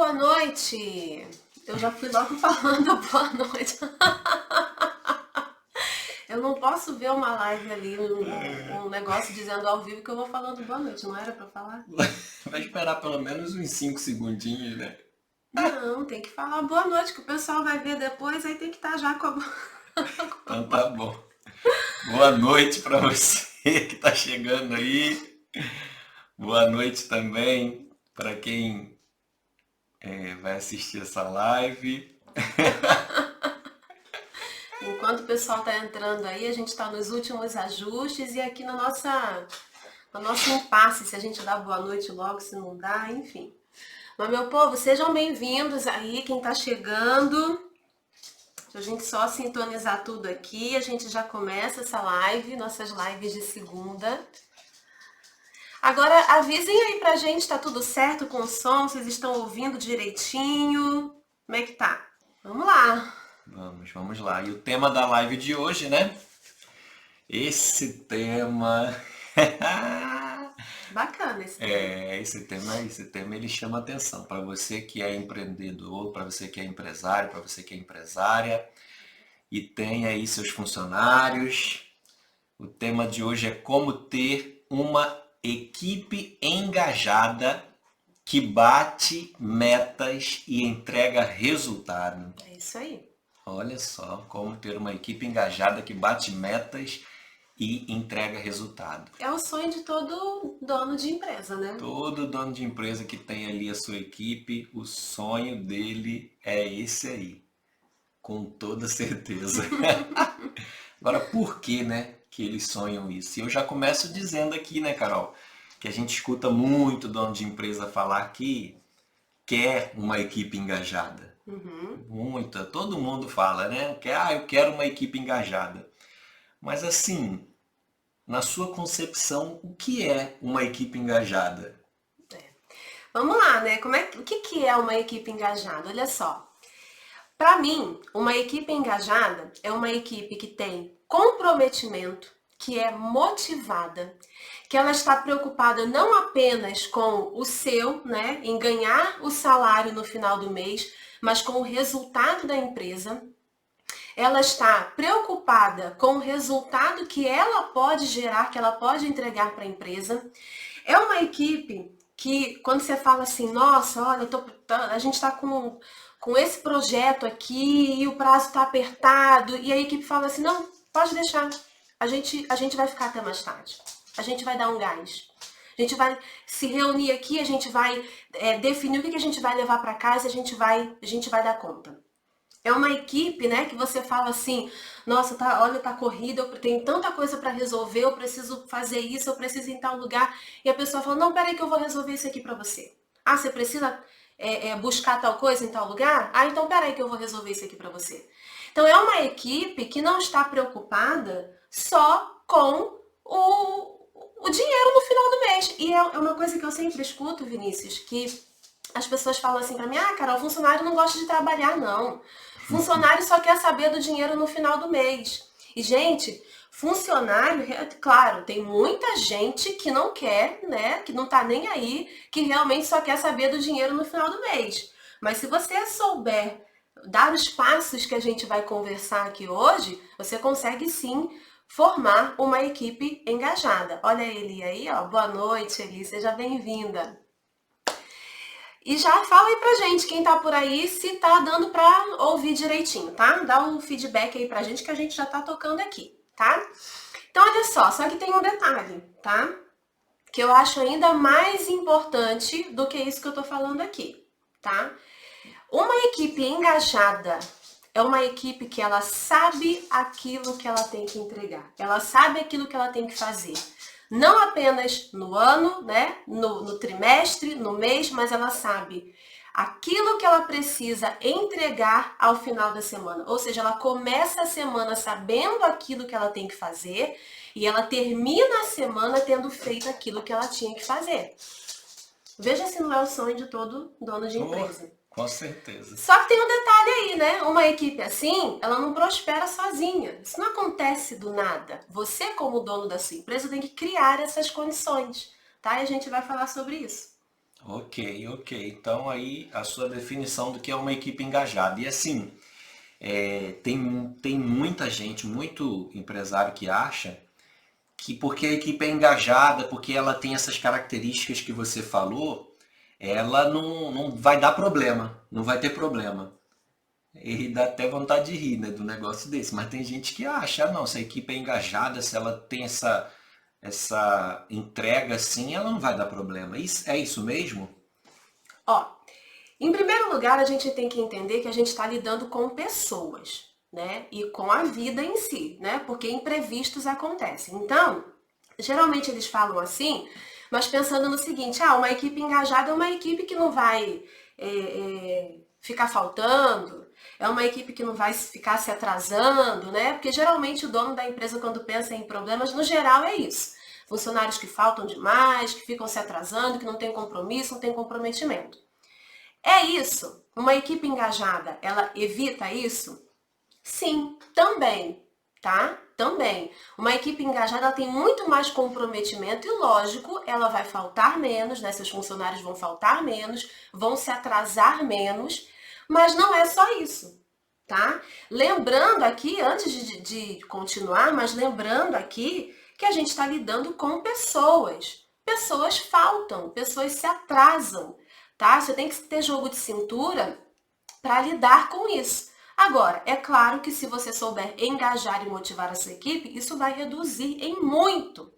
boa noite! Eu já fui logo falando boa noite. Eu não posso ver uma live ali, um negócio dizendo ao vivo que eu vou falando boa noite, não era pra falar? Vai esperar pelo menos uns 5 segundinhos, né? Não, tem que falar boa noite, que o pessoal vai ver depois, aí tem que estar já com a... Então tá bom. Boa noite pra você que tá chegando aí. Boa noite também pra quem vai assistir essa live. Enquanto o pessoal tá entrando aí, a gente tá nos últimos ajustes e aqui no nosso impasse, se a gente dá boa noite logo, se não dá, enfim. Mas, meu povo, sejam bem-vindos aí, quem tá chegando. Se a gente só sintonizar tudo aqui, a gente já começa essa live, nossas lives de segunda. Agora, avisem aí pra gente, tá tudo certo com o som? Vocês estão ouvindo direitinho? Como é que tá? Vamos lá. Vamos lá. E o tema da live de hoje, né? Esse tema... Bacana esse tema. Esse tema ele chama atenção para você que é empreendedor, para você que é empresário, para você que é empresária e tem aí seus funcionários. O tema de hoje é como ter uma equipe engajada que bate metas e entrega resultado. É isso aí. Olha só, como ter uma equipe engajada que bate metas e entrega resultado. É o sonho de todo dono de empresa, né? Todo dono de empresa que tem ali a sua equipe, o sonho dele é esse aí, com toda certeza. Agora, por que, né, que eles sonham isso? E eu já começo dizendo aqui, né, Carol, que a gente escuta muito dono de empresa falar que quer uma equipe engajada. Muita, todo mundo fala, né? Eu quero uma equipe engajada. Mas assim, na sua concepção, o que é uma equipe engajada? Vamos lá, né? O que é uma equipe engajada? Olha só. Para mim, uma equipe engajada é uma equipe que tem comprometimento, que é motivada, que ela está preocupada não apenas com o seu, né, em ganhar o salário no final do mês, mas com o resultado da empresa. Ela está preocupada com o resultado que ela pode gerar, que ela pode entregar para a empresa. É uma equipe que, quando você fala assim, nossa, olha, a gente está com esse projeto aqui e o prazo está apertado, e a equipe fala assim, não, pode deixar, a gente vai ficar até mais tarde, a gente vai dar um gás. A gente vai se reunir aqui, a gente vai definir o que a gente vai levar para casa, a gente vai dar conta. É uma equipe, né, que você fala assim, nossa, olha, tá corrida, eu tenho tanta coisa para resolver, eu preciso fazer isso, eu preciso ir em tal lugar. E a pessoa fala, não, peraí que eu vou resolver isso aqui para você. Ah, você precisa buscar tal coisa em tal lugar? Ah, então peraí que eu vou resolver isso aqui para você. Então é uma equipe que não está preocupada só com o dinheiro no final do mês. E é uma coisa que eu sempre escuto, Vinícius, que as pessoas falam assim para mim, Carol, funcionário não gosta de trabalhar, não. Funcionário só quer saber do dinheiro no final do mês. E, gente, funcionário, claro, tem muita gente que não quer, né, que não tá nem aí, que realmente só quer saber do dinheiro no final do mês. Mas se você souber dar os passos que a gente vai conversar aqui hoje, você consegue sim formar uma equipe engajada. Olha a Eli aí, ó. Boa noite, Eli, seja bem-vinda. E já fala aí pra gente, quem tá por aí, se tá dando pra ouvir direitinho, tá? Dá um feedback aí pra gente que a gente já tá tocando aqui, tá? Então, olha só que tem um detalhe, tá? Que eu acho ainda mais importante do que isso que eu tô falando aqui, tá? Uma equipe engajada é uma equipe que ela sabe aquilo que ela tem que entregar. Ela sabe aquilo que ela tem que fazer. Não apenas no ano, né, no trimestre, no mês, mas ela sabe aquilo que ela precisa entregar ao final da semana. Ou seja, ela começa a semana sabendo aquilo que ela tem que fazer e ela termina a semana tendo feito aquilo que ela tinha que fazer. Veja se não é o sonho de todo dono de empresa. Com certeza. Só que tem um detalhe aí, né? Uma equipe assim, ela não prospera sozinha. Isso não acontece do nada. Você, como dono da sua empresa, tem que criar essas condições, tá? E a gente vai falar sobre isso. Ok, ok. Então aí a sua definição do que é uma equipe engajada. E assim, tem muita gente, muito empresário que acha que porque a equipe é engajada, porque ela tem essas características que você falou, ela não vai dar problema, não vai ter problema. E dá até vontade de rir, né, do negócio desse. Mas tem gente que acha, não, se a equipe é engajada, se ela tem essa entrega assim, ela não vai dar problema. É isso mesmo? Ó, em primeiro lugar, a gente tem que entender que a gente está lidando com pessoas, né? E com a vida em si, né? Porque imprevistos acontecem. Então, geralmente eles falam assim, mas pensando no seguinte, uma equipe engajada é uma equipe que não vai ficar faltando, é uma equipe que não vai ficar se atrasando, né? Porque geralmente o dono da empresa, quando pensa em problemas, no geral é isso. Funcionários que faltam demais, que ficam se atrasando, que não tem compromisso, não tem comprometimento. É isso? Uma equipe engajada, ela evita isso? Sim, também, tá? Também. Uma equipe engajada ela tem muito mais comprometimento e, lógico, ela vai faltar menos, né? Seus funcionários vão faltar menos, vão se atrasar menos, mas não é só isso, tá? Lembrando aqui, antes de continuar, mas lembrando aqui que a gente está lidando com pessoas. Pessoas faltam, pessoas se atrasam, tá? Você tem que ter jogo de cintura para lidar com isso. Agora, é claro que se você souber engajar e motivar a sua equipe, isso vai reduzir em muito,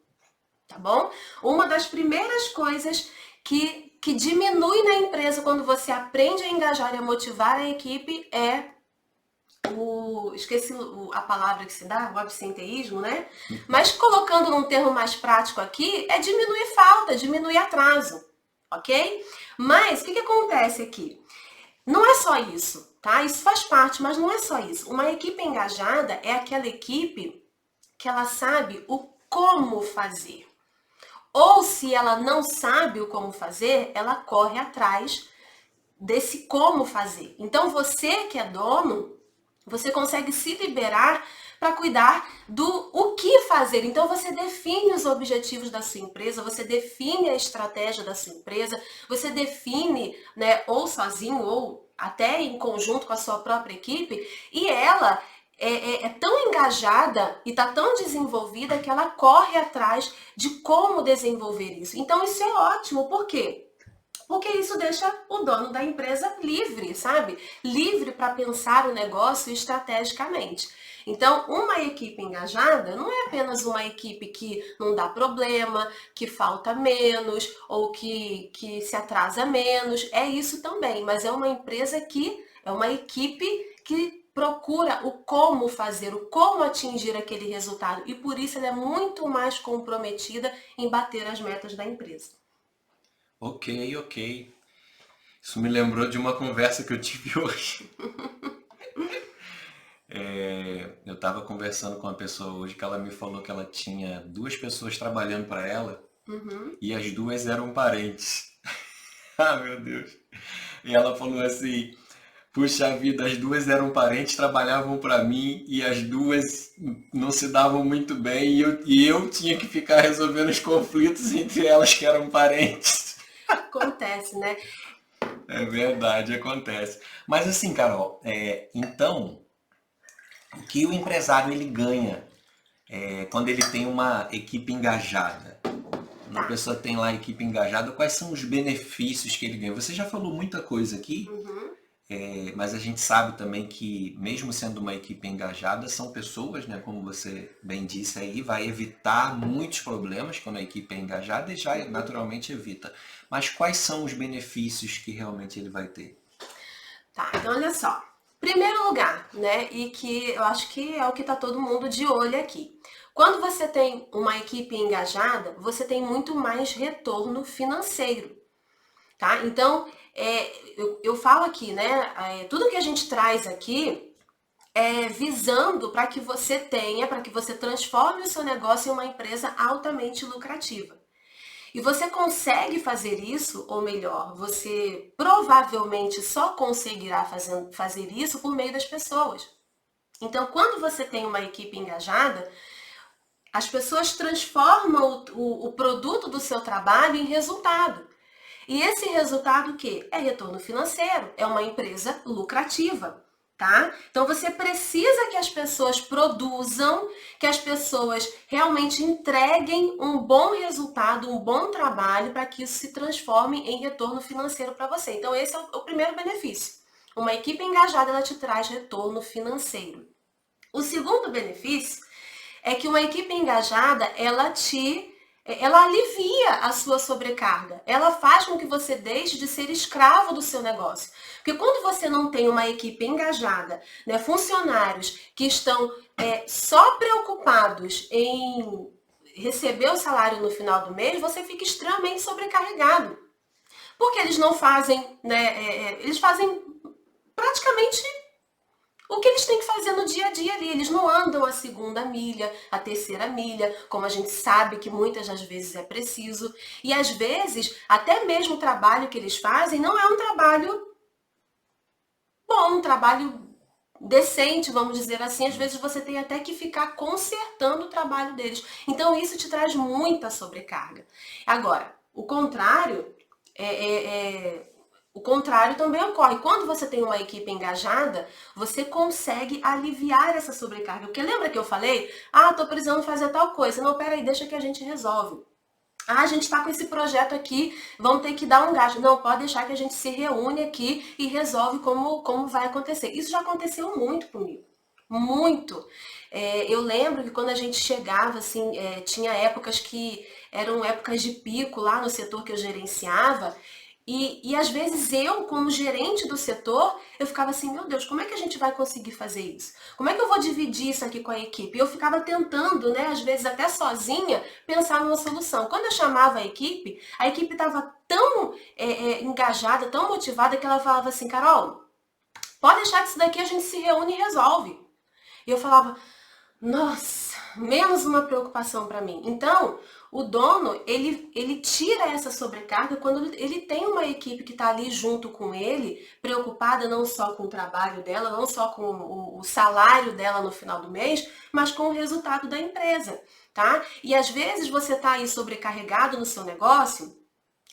tá bom? Uma das primeiras coisas que diminui na empresa quando você aprende a engajar e a motivar a equipe é esqueci a palavra que se dá, o absenteísmo, né? Mas colocando num termo mais prático aqui, é diminuir falta, diminuir atraso, ok? Mas o que acontece aqui? Não é só isso, tá? Isso faz parte, mas não é só isso. Uma equipe engajada é aquela equipe que ela sabe o como fazer. Ou se ela não sabe o como fazer, ela corre atrás desse como fazer. Então você que é dono, você consegue se liberar para cuidar do o que fazer. Então você define os objetivos da sua empresa, você define a estratégia da sua empresa, você define, né, ou sozinho ou até em conjunto com a sua própria equipe, e ela é tão engajada e está tão desenvolvida que ela corre atrás de como desenvolver isso. Então isso é ótimo, por quê? Porque isso deixa o dono da empresa livre, sabe? Livre para pensar o negócio estrategicamente. Então, uma equipe engajada não é apenas uma equipe que não dá problema, que falta menos ou que se atrasa menos. É isso também, mas é uma empresa é uma equipe que procura o como fazer, o como atingir aquele resultado. E por isso ela é muito mais comprometida em bater as metas da empresa. Ok, ok. Isso me lembrou de uma conversa que eu tive hoje. Eu estava conversando com uma pessoa hoje que ela me falou que ela tinha duas pessoas trabalhando para ela e as duas eram parentes. Ah, meu Deus. E ela falou assim: puxa vida, as duas eram parentes, trabalhavam para mim e as duas não se davam muito bem e eu tinha que ficar resolvendo os conflitos entre elas que eram parentes. Acontece, né? É verdade, acontece. Mas assim, Carol, então, o que o empresário ele ganha quando ele tem uma equipe engajada? Quando a Tá. pessoa tem lá a equipe engajada, quais são os benefícios que ele ganha? Você já falou muita coisa aqui, mas a gente sabe também que, mesmo sendo uma equipe engajada, são pessoas, né, como você bem disse aí, vai evitar muitos problemas quando a equipe é engajada e já naturalmente evita. Mas quais são os benefícios que realmente ele vai ter? Tá, então olha só. Primeiro lugar, né, e que eu acho que é o que tá todo mundo de olho aqui. Quando você tem uma equipe engajada, você tem muito mais retorno financeiro, tá? Então, eu falo aqui, né, tudo que a gente traz aqui é visando para que você tenha, para que você transforme o seu negócio em uma empresa altamente lucrativa. E você consegue fazer isso, ou melhor, você provavelmente só conseguirá fazer isso por meio das pessoas. Então, quando você tem uma equipe engajada, as pessoas transformam o produto do seu trabalho em resultado. E esse resultado o quê? É retorno financeiro, é uma empresa lucrativa. Tá? Então você precisa que as pessoas produzam, que as pessoas realmente entreguem um bom resultado, um bom trabalho para que isso se transforme em retorno financeiro para você. Então esse é o primeiro benefício. Uma equipe engajada, ela te traz retorno financeiro. O segundo benefício é que uma equipe engajada, ela alivia a sua sobrecarga. Ela faz com que você deixe de ser escravo do seu negócio. Porque quando você não tem uma equipe engajada, né, funcionários que estão só preocupados em receber o salário no final do mês, você fica extremamente sobrecarregado. Porque eles não fazem, né, eles fazem praticamente o que eles têm que fazer no dia a dia ali. Eles não andam a segunda milha, a terceira milha, como a gente sabe que muitas das vezes é preciso. E às vezes, até mesmo o trabalho que eles fazem não é um trabalho bom, um trabalho decente, vamos dizer assim. Às vezes você tem até que ficar consertando o trabalho deles. Então isso te traz muita sobrecarga. Agora, o contrário o contrário também ocorre. Quando você tem uma equipe engajada, você consegue aliviar essa sobrecarga. Porque lembra que eu falei? Ah, tô precisando fazer tal coisa. Não, peraí, deixa que a gente resolve. Ah, a gente está com esse projeto aqui, vamos ter que dar um gasto. Não, pode deixar que a gente se reúne aqui e resolve como vai acontecer. Isso já aconteceu muito comigo. Muito. Eu lembro que quando a gente chegava, assim, tinha épocas que eram épocas de pico lá no setor que eu gerenciava. E às vezes eu, como gerente do setor, eu ficava assim, meu Deus, como é que a gente vai conseguir fazer isso? Como é que eu vou dividir isso aqui com a equipe? E eu ficava tentando, né, às vezes até sozinha, pensar numa solução. Quando eu chamava a equipe estava tão engajada, tão motivada, que ela falava assim, Carol, pode deixar que isso daqui a gente se reúne e resolve. E eu falava, nossa, menos uma preocupação para mim. Então, o dono, ele tira essa sobrecarga quando ele tem uma equipe que está ali junto com ele, preocupada não só com o trabalho dela, não só com o salário dela no final do mês, mas com o resultado da empresa, tá? E às vezes você está aí sobrecarregado no seu negócio,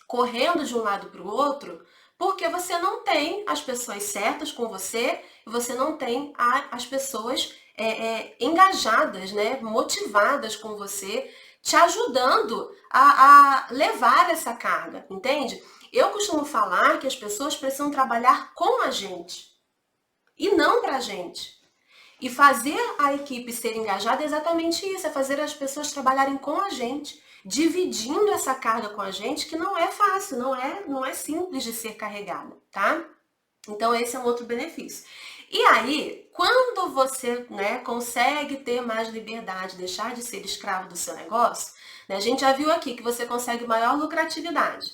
correndo de um lado para o outro, porque você não tem as pessoas certas com você, você não tem as pessoas engajadas, né, motivadas com você, te ajudando a levar essa carga, entende? Eu costumo falar que as pessoas precisam trabalhar com a gente e não pra gente. E fazer a equipe ser engajada é exatamente isso, é fazer as pessoas trabalharem com a gente, dividindo essa carga com a gente, que não é fácil, não é simples de ser carregada, tá? Então esse é um outro benefício. E aí, quando você, né, consegue ter mais liberdade, deixar de ser escravo do seu negócio, né, a gente já viu aqui que você consegue maior lucratividade.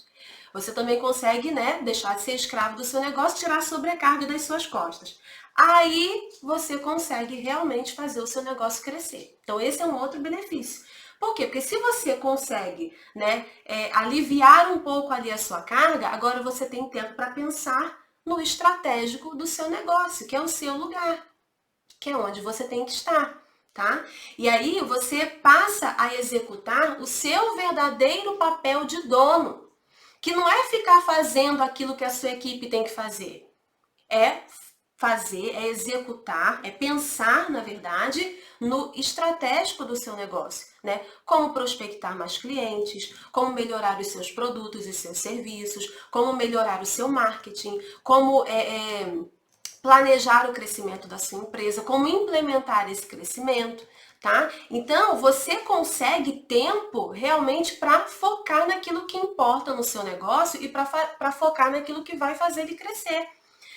Você também consegue, né, deixar de ser escravo do seu negócio, tirar a sobrecarga das suas costas. Aí você consegue realmente fazer o seu negócio crescer. Então esse é um outro benefício. Por quê? Porque se você consegue, né, aliviar um pouco ali a sua carga, agora você tem tempo para pensar no estratégico do seu negócio, que é o seu lugar, que é onde você tem que estar, tá? E aí você passa a executar o seu verdadeiro papel de dono, que não é ficar fazendo aquilo que a sua equipe tem que fazer, é fazer, é executar, é pensar, na verdade, no estratégico do seu negócio, né? Como prospectar mais clientes, como melhorar os seus produtos e seus serviços, como melhorar o seu marketing, como planejar o crescimento da sua empresa, como implementar esse crescimento, tá? Então, você consegue tempo realmente para focar naquilo que importa no seu negócio e para focar naquilo que vai fazer ele crescer.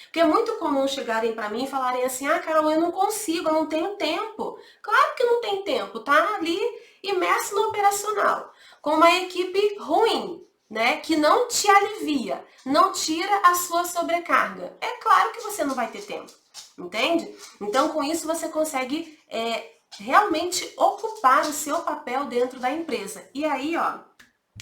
Porque é muito comum chegarem para mim e falarem assim, ah, Carol, eu não consigo, eu não tenho tempo. Claro que não tem tempo, tá ali imerso no operacional, com uma equipe ruim, né, que não te alivia, não tira a sua sobrecarga. É claro que você não vai ter tempo, entende? Então, com isso, você consegue realmente ocupar o seu papel dentro da empresa. E aí, ó,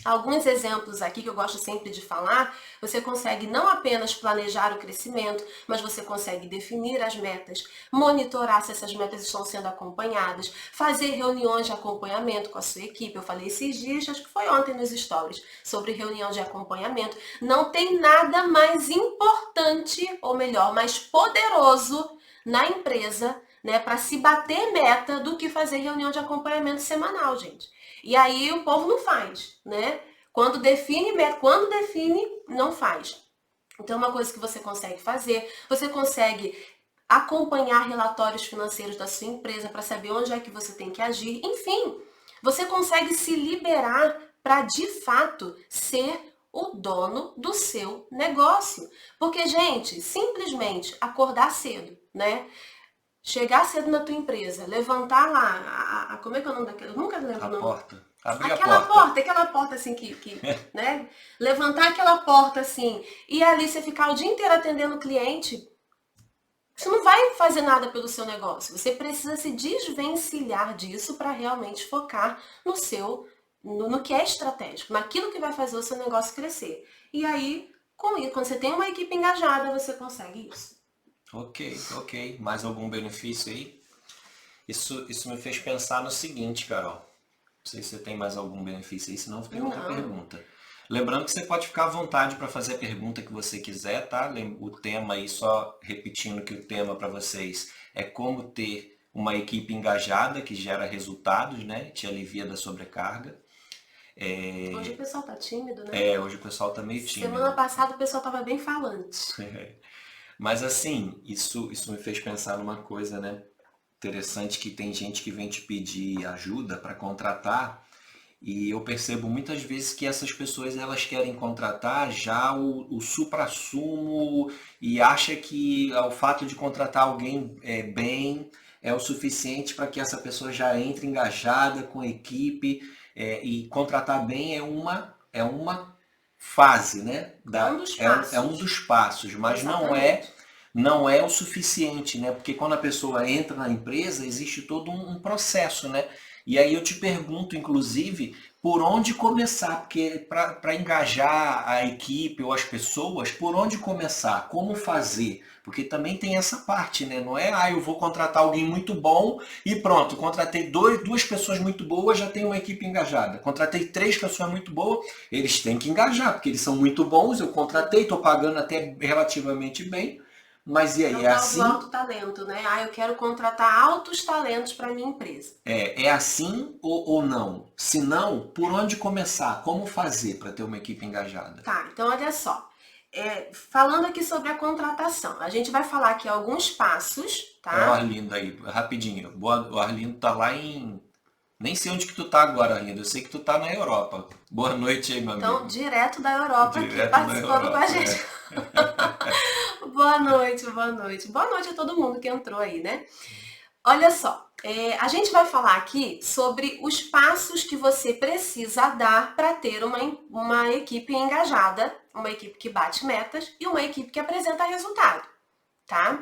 Alguns exemplos aqui que eu gosto sempre de falar, você consegue não apenas planejar o crescimento, mas você consegue definir as metas, monitorar se essas metas estão sendo acompanhadas, fazer reuniões de acompanhamento com a sua equipe. Eu falei esses dias, acho que foi ontem nos stories, sobre reunião de acompanhamento. Não tem nada mais importante, ou melhor, mais poderoso na empresa, né, para se bater meta do que fazer reunião de acompanhamento semanal, gente. E aí o povo não faz, né? Quando define meta, quando define, não faz. Então, uma coisa que você consegue fazer, você consegue acompanhar relatórios financeiros da sua empresa para saber onde é que você tem que agir. Enfim, você consegue se liberar para, de fato, ser o dono do seu negócio. Porque, gente, simplesmente acordar cedo, né? Chegar cedo na tua empresa, levantar lá, como é que é o nome daquela? Eu nunca lembro A o nome. porta. Abrir a Aquela porta. porta, aquela porta assim né? Levantar aquela porta assim e ali você ficar o dia inteiro atendendo o cliente, isso não vai fazer nada pelo seu negócio. Você precisa se desvencilhar disso para realmente focar no seu, no que é estratégico, naquilo que vai fazer o seu negócio crescer. E aí, com isso, quando você tem uma equipe engajada, você consegue isso. Ok. Mais algum benefício aí? Isso me fez pensar no seguinte, Carol. Não sei se você tem mais algum benefício aí, senão tem outra pergunta. Lembrando que você pode ficar à vontade para fazer a pergunta que você quiser, tá? O tema aí, só repetindo que o tema para vocês é como ter uma equipe engajada que gera resultados, né? Te alivia da sobrecarga. Hoje o pessoal tá tímido, né? Hoje o pessoal tá meio tímido. Semana passada o pessoal tava bem falante. Mas assim, isso me fez pensar numa coisa, né? Interessante, que tem gente que vem te pedir ajuda para contratar e eu percebo muitas vezes que essas pessoas elas querem contratar já o suprassumo e acha que o fato de contratar alguém bem é o suficiente para que essa pessoa já entre engajada com a equipe, e contratar bem é uma fase, né? Um dos passos. É um dos passos, mas Exatamente. não é o suficiente, né? Porque quando a pessoa entra na empresa, existe todo um processo, né? E aí eu te pergunto, inclusive, por onde começar? Porque para engajar a equipe ou as pessoas, por onde começar? Como fazer? Porque também tem essa parte, né? Não é, eu vou contratar alguém muito bom e pronto, contratei duas pessoas muito boas, já tenho uma equipe engajada. Contratei 3 pessoas muito boas, eles têm que engajar, porque eles são muito bons, eu contratei, estou pagando até relativamente bem. Mas e aí, é assim? É o alto talento, né? Eu quero contratar altos talentos para minha empresa. É assim ou não? Se não, por onde começar? Como fazer para ter uma equipe engajada? Tá, então olha só. Falando aqui sobre a contratação, a gente vai falar aqui alguns passos, tá? Olha o Arlindo aí, rapidinho. O Arlindo tá lá em... Nem sei onde que tu tá agora, Arlindo. Eu sei que tu tá na Europa. Boa noite aí, meu amigo. Então, direto da Europa Direto aqui, participando com a gente. Boa noite, boa noite. Boa noite a todo mundo que entrou aí, né? Olha só, a gente vai falar aqui sobre os passos que você precisa dar para ter uma equipe engajada, uma equipe que bate metas e uma equipe que apresenta resultado, tá?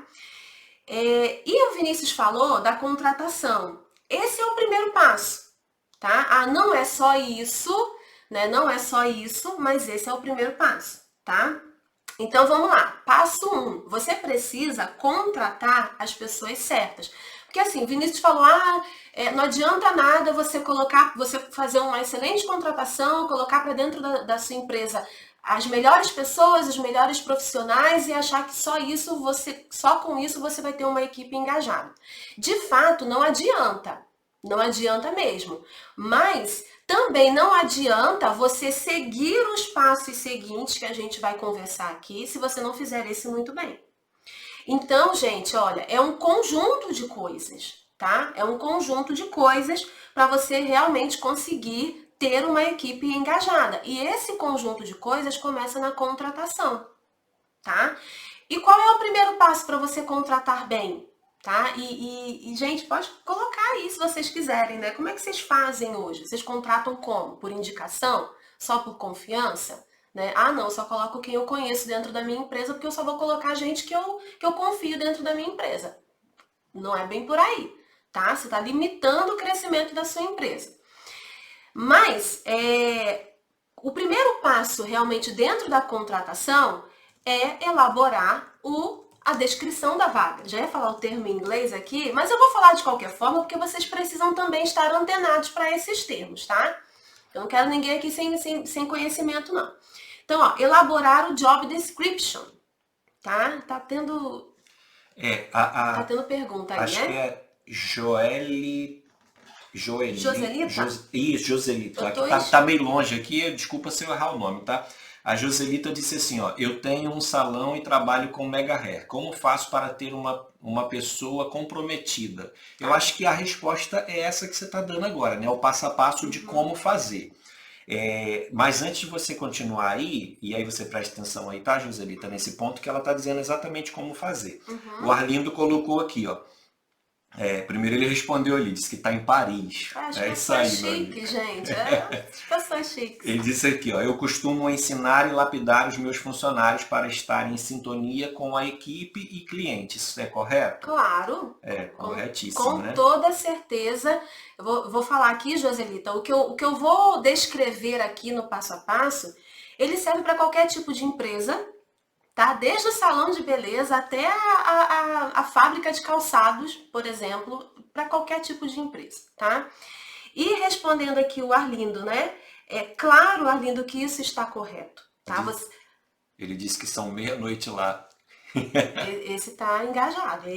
E o Vinícius falou da contratação. Esse é o primeiro passo, tá? Não é só isso, né? Não é só isso, mas esse é o primeiro passo, tá? Então vamos lá. Passo 1. Você precisa contratar as pessoas certas. Porque assim, Vinícius falou, não adianta nada você fazer uma excelente contratação, colocar para dentro da sua empresa as melhores pessoas, os melhores profissionais e achar que só com isso você vai ter uma equipe engajada. De fato, não adianta. Não adianta mesmo. Mas também não adianta você seguir os passos seguintes que a gente vai conversar aqui se você não fizer esse muito bem. Então, gente, olha, é um conjunto de coisas, tá? É um conjunto de coisas para você realmente conseguir ter uma equipe engajada. E esse conjunto de coisas começa na contratação, tá? E qual é o primeiro passo para você contratar bem? Tá? Gente, pode colocar aí se vocês quiserem, né? Como é que vocês fazem hoje? Vocês contratam como? Por indicação? Só por confiança? Né? Não, só coloco quem eu conheço dentro da minha empresa, porque eu só vou colocar gente que eu confio dentro da minha empresa. Não é bem por aí, tá? Você está limitando o crescimento da sua empresa. Mas, o primeiro passo realmente dentro da contratação é elaborar a descrição da vaga. Já ia falar o termo em inglês aqui, mas eu vou falar de qualquer forma porque vocês precisam também estar antenados para esses termos, tá? Eu não quero ninguém aqui sem conhecimento, não. Então, ó, elaborar o job description, tá? Tá tendo pergunta aí, acho né? que é Joselita? Isso, Joselita. Aqui tá meio longe aqui, desculpa se eu errar o nome, tá? A Joselita disse assim, ó, eu tenho um salão e trabalho com mega hair. Como faço para ter uma pessoa comprometida? Eu acho que a resposta é essa que você está dando agora, né? O passo a passo de como fazer. Mas antes de você continuar aí, e aí você presta atenção aí, tá, Joselita, nesse ponto que ela está dizendo exatamente como fazer. O Arlindo colocou aqui, ó. Primeiro ele respondeu ali, disse que está em Paris. É isso aí, chique, gente. As pessoas chiques. Ele disse aqui, ó, eu costumo ensinar e lapidar os meus funcionários para estarem em sintonia com a equipe e clientes. Isso é correto? Claro. Corretíssimo, né? Com toda certeza. Eu vou falar aqui, Joselita, o que eu vou descrever aqui no passo a passo, ele serve para qualquer tipo de empresa, tá? Desde o salão de beleza até a fábrica de calçados, por exemplo, para qualquer tipo de empresa, tá? E respondendo aqui o Arlindo, né? É claro, Arlindo, que isso está correto, tá? Ele disse que são meia-noite lá. Esse tá engajado,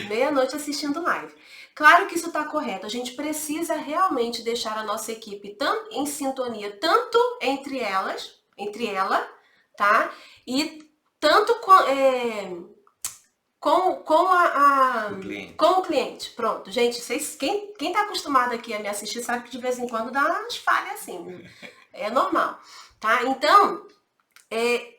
meia-noite assistindo live. Claro que isso está correto, a gente precisa realmente deixar a nossa equipe em sintonia, tanto entre ela, tá? E tanto com o cliente. Pronto, gente, quem tá acostumado aqui a me assistir sabe que de vez em quando dá umas falhas assim. É normal, tá? Então,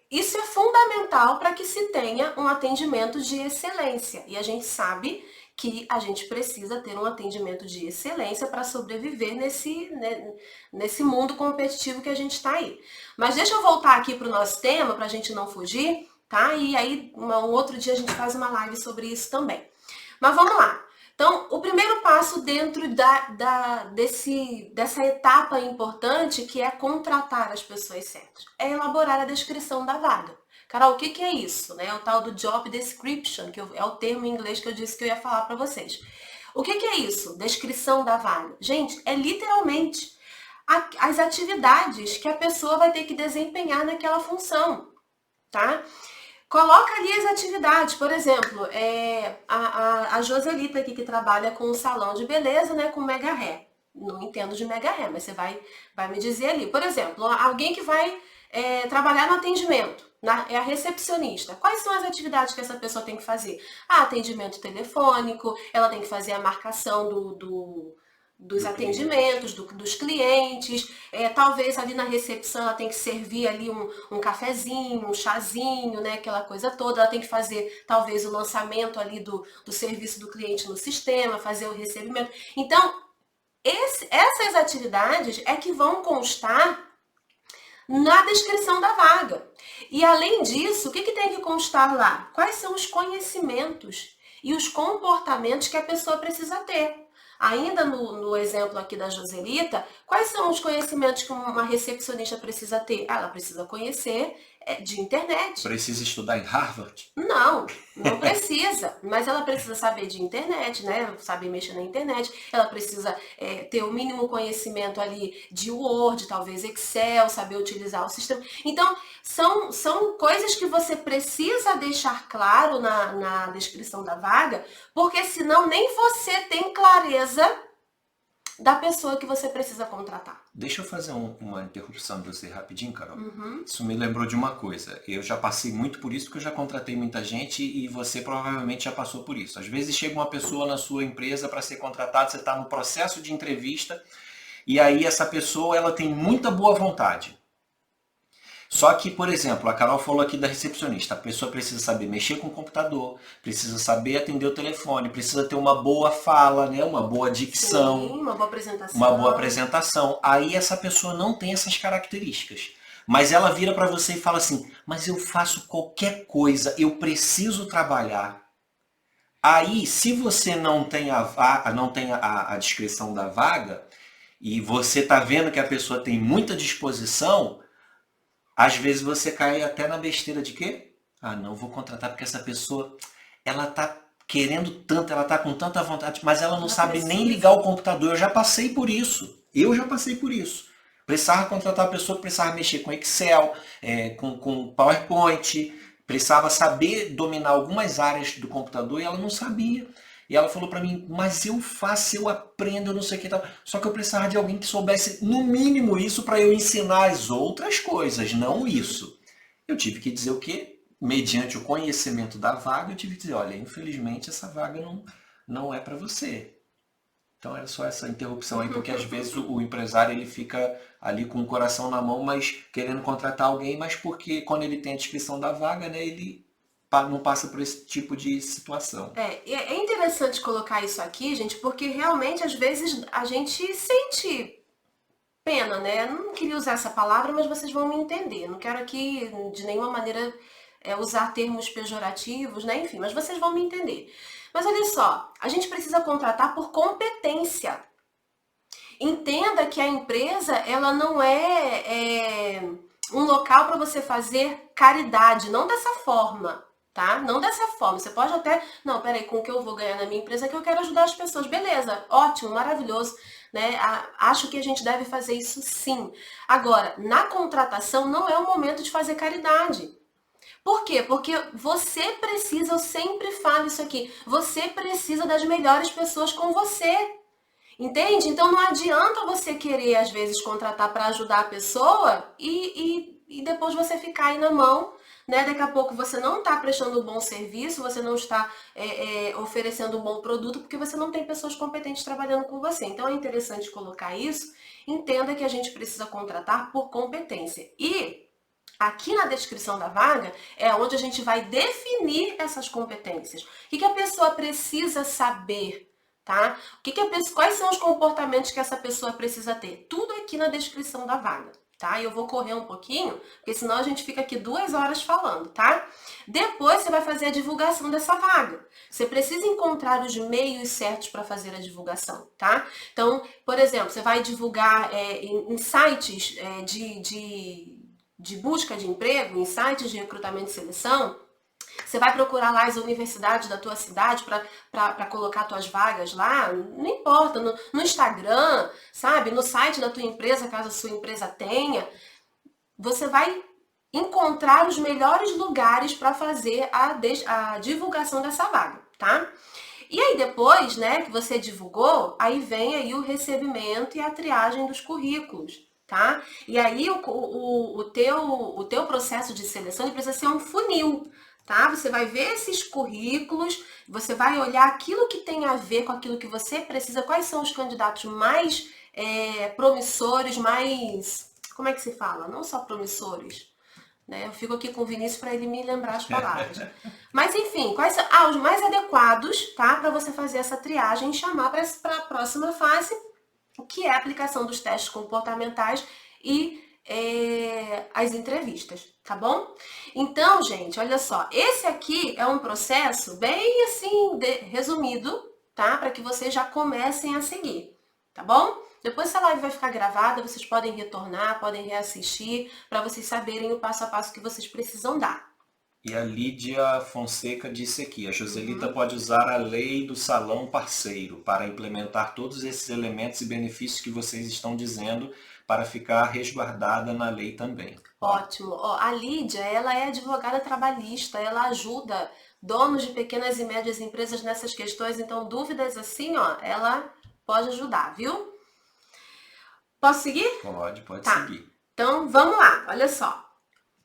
isso é fundamental para que se tenha um atendimento de excelência. E a gente sabe que a gente precisa ter um atendimento de excelência para sobreviver nesse mundo competitivo que a gente está aí. Mas deixa eu voltar aqui para o nosso tema, para a gente não fugir, tá? E aí, um outro dia a gente faz uma live sobre isso também. Mas vamos lá. Então, o primeiro passo dentro dessa etapa importante, que é contratar as pessoas certas, é elaborar a descrição da vaga. Carol, o que é isso? Né? O tal do job description, que é o termo em inglês que eu disse que eu ia falar para vocês. O que é isso? Descrição da vaga. Gente, é literalmente as atividades que a pessoa vai ter que desempenhar naquela função, tá? Coloca ali as atividades, por exemplo, a Joselita aqui que trabalha com um salão de beleza, né, com mega hair. Não entendo de mega hair, mas você vai me dizer ali. Por exemplo, alguém que vai trabalhar no atendimento, é a recepcionista. Quais são as atividades que essa pessoa tem que fazer? Atendimento telefônico, ela tem que fazer a marcação dos atendimentos, dos clientes, talvez ali na recepção ela tem que servir ali um cafezinho, um chazinho, né, aquela coisa toda, ela tem que fazer talvez o lançamento ali do serviço do cliente no sistema, fazer o recebimento. Então, essas atividades é que vão constar na descrição da vaga. E além disso, o que tem que constar lá? Quais são os conhecimentos e os comportamentos que a pessoa precisa ter? Ainda no exemplo aqui da Joselita, quais são os conhecimentos que uma recepcionista precisa ter? Ela precisa conhecer de internet. Precisa estudar em Harvard? Não precisa, mas ela precisa saber de internet, né? Saber mexer na internet, ela precisa ter o mínimo conhecimento ali de Word, talvez Excel, saber utilizar o sistema. Então, são coisas que você precisa deixar claro na descrição da vaga, porque senão nem você tem clareza da pessoa que você precisa contratar. Deixa eu fazer uma interrupção de você rapidinho, Carol. Isso me lembrou de uma coisa. Eu já passei muito por isso, porque eu já contratei muita gente e você provavelmente já passou por isso. Às vezes chega uma pessoa na sua empresa para ser contratada, você está no processo de entrevista e aí essa pessoa ela tem muita boa vontade. Só que, por exemplo, a Carol falou aqui da recepcionista. A pessoa precisa saber mexer com o computador, precisa saber atender o telefone, precisa ter uma boa fala, né? Uma boa dicção. Sim, uma boa apresentação. Uma boa apresentação. Aí essa pessoa não tem essas características. Mas ela vira para você e fala assim, mas eu faço qualquer coisa, eu preciso trabalhar. Aí, se você não tem a descrição da vaga, e você está vendo que a pessoa tem muita disposição, às vezes você cai até na besteira de quê? Ah, não vou contratar porque essa pessoa, ela tá querendo tanto, ela tá com tanta vontade, mas ela não sabe nem ligar o computador. Eu já passei por isso. Eu já passei por isso. Precisava contratar uma pessoa que precisava mexer com Excel, com PowerPoint, precisava saber dominar algumas áreas do computador e ela não sabia. E ela falou para mim, mas eu faço, eu aprendo, eu não sei o que tal. Só que eu precisava de alguém que soubesse no mínimo isso para eu ensinar as outras coisas, não isso. Eu tive que dizer o quê? Mediante o conhecimento da vaga, eu tive que dizer, olha, infelizmente essa vaga não é para você. Então era só essa interrupção aí, porque às vezes o empresário ele fica ali com o coração na mão, mas querendo contratar alguém, mas porque quando ele tem a descrição da vaga, né, ele não passa por esse tipo de situação. É interessante colocar isso aqui, gente, porque realmente às vezes a gente sente pena, né? Eu não queria usar essa palavra, mas vocês vão me entender. Não quero aqui de nenhuma maneira usar termos pejorativos, né? Enfim, mas vocês vão me entender. Mas olha só, a gente precisa contratar por competência. Entenda que a empresa, ela não é um local para você fazer caridade, não dessa forma, tá? Não dessa forma. Você pode até, não, peraí, com o que eu vou ganhar na minha empresa que eu quero ajudar as pessoas. Beleza, ótimo, maravilhoso, né? Acho que a gente deve fazer isso sim. Agora, na contratação não é o momento de fazer caridade. Por quê? Porque você precisa, eu sempre falo isso aqui, você precisa das melhores pessoas com você. Entende? Então não adianta você querer, às vezes, contratar para ajudar a pessoa e depois você ficar aí na mão, né? Daqui a pouco você não está prestando um bom serviço, você não está oferecendo um bom produto, porque você não tem pessoas competentes trabalhando com você. Então é interessante colocar isso. Entenda que a gente precisa contratar por competência. E aqui na descrição da vaga é onde a gente vai definir essas competências. O que a pessoa precisa saber? Tá? Quais são os comportamentos que essa pessoa precisa ter? Tudo aqui na descrição da vaga, tá? Eu vou correr um pouquinho, porque senão a gente fica aqui 2 horas falando, tá? Depois você vai fazer a divulgação dessa vaga. Você precisa encontrar os meios certos para fazer a divulgação, tá? Então, por exemplo, você vai divulgar em sites de busca de emprego, em sites de recrutamento e seleção. Você vai procurar lá as universidades da tua cidade para colocar tuas vagas lá, não importa, no Instagram, sabe? No site da tua empresa, caso a sua empresa tenha. Você vai encontrar os melhores lugares para fazer a divulgação dessa vaga, tá? E aí depois, né, que você divulgou, aí vem aí o recebimento e a triagem dos currículos, tá? E aí o teu processo de seleção ele precisa ser um funil. Tá? Você vai ver esses currículos, você vai olhar aquilo que tem a ver com aquilo que você precisa, quais são os candidatos mais promissores, mais... Como é que se fala? Não só promissores, né? Eu fico aqui com o Vinícius para ele me lembrar as palavras. Mas enfim, quais são os mais adequados, tá? Para você fazer essa triagem e chamar para a próxima fase, que é a aplicação dos testes comportamentais e as entrevistas, tá bom? Então, gente, olha só, esse aqui é um processo bem assim, resumido, tá? Para que vocês já comecem a seguir, tá bom? Depois essa live vai ficar gravada, vocês podem retornar, podem reassistir, para vocês saberem o passo a passo que vocês precisam dar. E a Lídia Fonseca disse aqui, a Joselita pode usar a lei do salão parceiro para implementar todos esses elementos e benefícios que vocês estão dizendo para ficar resguardada na lei também. Ótimo. Ó, a Lídia, ela é advogada trabalhista, ela ajuda donos de pequenas e médias empresas nessas questões, então dúvidas assim, ó, ela pode ajudar, viu? Posso seguir? Pode tá. seguir. Então, vamos lá, olha só.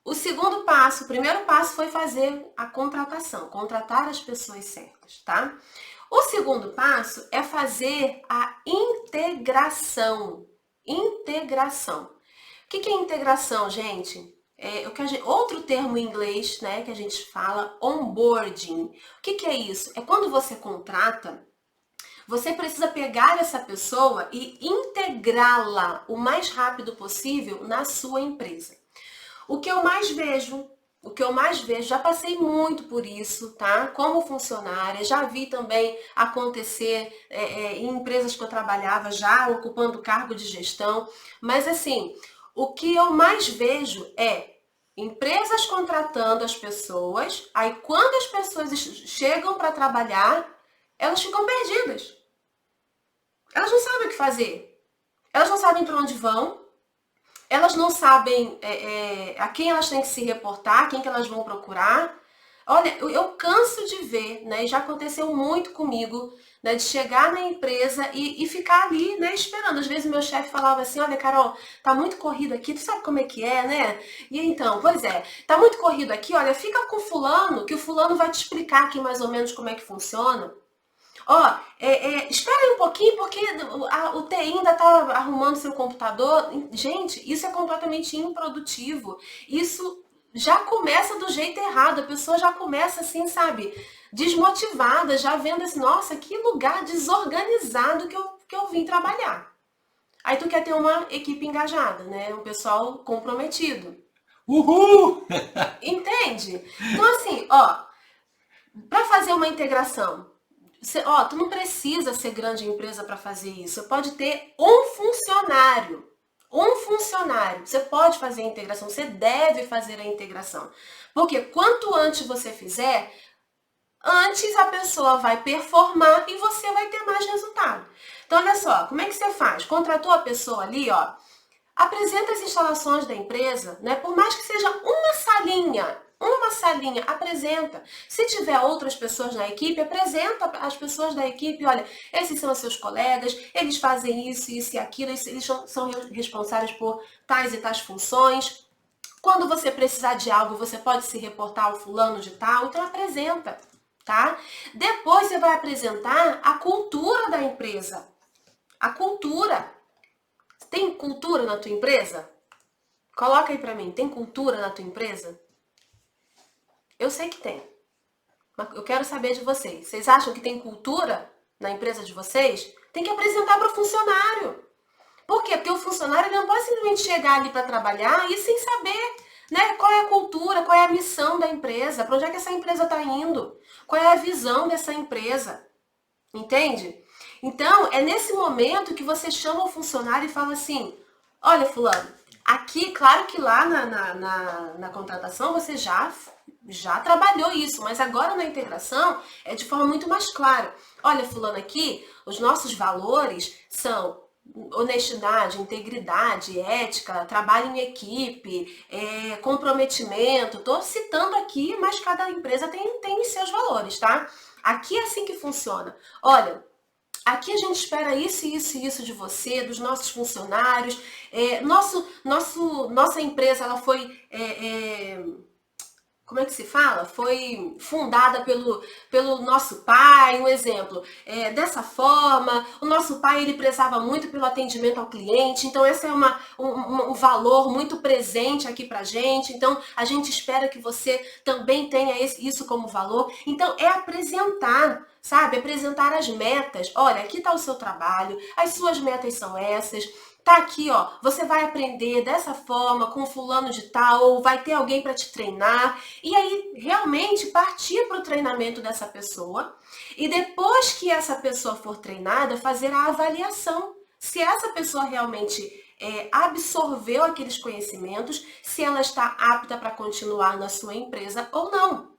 O segundo passo, o primeiro passo foi fazer a contratação, contratar as pessoas certas, tá? O segundo passo é fazer a integração. Integração. O que é integração, gente? Outro termo em inglês, né, que a gente fala, onboarding. O que é isso? É quando você contrata, você precisa pegar essa pessoa e integrá-la o mais rápido possível na sua empresa. O que eu mais vejo O que eu mais vejo, já passei muito por isso, tá? Como funcionária, já vi também acontecer em empresas que eu trabalhava, já ocupando cargo de gestão. Mas assim, o que eu mais vejo é empresas contratando as pessoas, aí quando as pessoas chegam para trabalhar, elas ficam perdidas. Elas não sabem o que fazer. Elas não sabem para onde vão. Elas não sabem a quem elas têm que se reportar, quem que elas vão procurar. Olha, eu canso de ver, né? Já aconteceu muito comigo, né? De chegar na empresa e ficar ali, né? Esperando. Às vezes meu chefe falava assim, olha, Carol, tá muito corrido aqui, tu sabe como é que é, né? E então, pois é, tá muito corrido aqui, olha, fica com o fulano, que o fulano vai te explicar aqui mais ou menos como é que funciona. Ó, espera aí um pouquinho, porque o TI ainda está arrumando seu computador. Gente, isso é completamente improdutivo. Isso já começa do jeito errado. A pessoa já começa assim, sabe, desmotivada, já vendo assim, nossa, que lugar desorganizado que eu vim trabalhar. Aí tu quer ter uma equipe engajada, né? Um pessoal comprometido. Uhul! Entende? Então, assim, ó, para fazer uma integração, tu não precisa ser grande empresa para fazer isso. Você pode ter um funcionário. Um funcionário. Você pode fazer a integração, você deve fazer a integração. Porque quanto antes você fizer, antes a pessoa vai performar e você vai ter mais resultado. Então, olha só, como é que você faz? Contratou a pessoa ali, ó, apresenta as instalações da empresa, né? Por mais que seja uma salinha, apresenta. Se tiver outras pessoas na equipe, apresenta as pessoas da equipe, olha, esses são os seus colegas, eles fazem isso, isso e aquilo, eles são responsáveis por tais e tais funções. Quando você precisar de algo, você pode se reportar ao fulano de tal, então apresenta, tá? Depois você vai apresentar a cultura da empresa. A cultura. Tem cultura na tua empresa? Coloca aí pra mim, tem cultura na tua empresa? Eu sei que tem, mas eu quero saber de vocês. Vocês acham que tem cultura na empresa de vocês? Tem que apresentar para o funcionário. Por quê? Porque o funcionário não pode simplesmente chegar ali para trabalhar e sem saber, né, qual é a cultura, qual é a missão da empresa, para onde é que essa empresa está indo, qual é a visão dessa empresa. Entende? Então, é nesse momento que você chama o funcionário e fala assim, olha, fulano, aqui, claro que lá na contratação você já trabalhou isso, mas agora na integração é de forma muito mais clara. Olha, fulano, aqui, os nossos valores são honestidade, integridade, ética, trabalho em equipe, comprometimento. Estou citando aqui, mas cada empresa tem os seus valores, tá? Aqui é assim que funciona. Olha, aqui a gente espera isso, isso e isso de você, dos nossos funcionários. Nossa empresa, ela foi como é que se fala? Foi fundada pelo nosso pai, um exemplo. Dessa forma, o nosso pai ele prezava muito pelo atendimento ao cliente, então esse é um valor muito presente aqui pra gente, então a gente espera que você também tenha isso como valor. Então é apresentar, sabe? Apresentar as metas. Olha, aqui está o seu trabalho, as suas metas são essas. Tá aqui, ó, você vai aprender dessa forma, com fulano de tal, ou vai ter alguém para te treinar. E aí, realmente, partir para o treinamento dessa pessoa. E depois que essa pessoa for treinada, fazer a avaliação. Se essa pessoa realmente absorveu aqueles conhecimentos, se ela está apta para continuar na sua empresa ou não.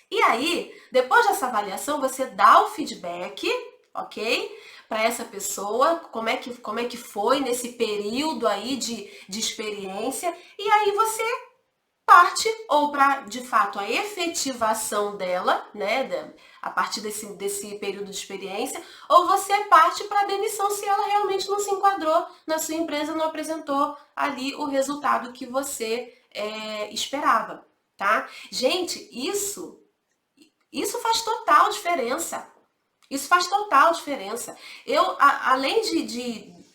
E aí, depois dessa avaliação, você dá o feedback, ok? Para essa pessoa, como é que foi nesse período aí de experiência, e aí você parte ou para, de fato, a efetivação dela, né, a partir desse período de experiência, ou você parte para a demissão se ela realmente não se enquadrou na sua empresa, não apresentou ali o resultado que você esperava, tá? Gente, isso faz total diferença. Isso faz total diferença. Além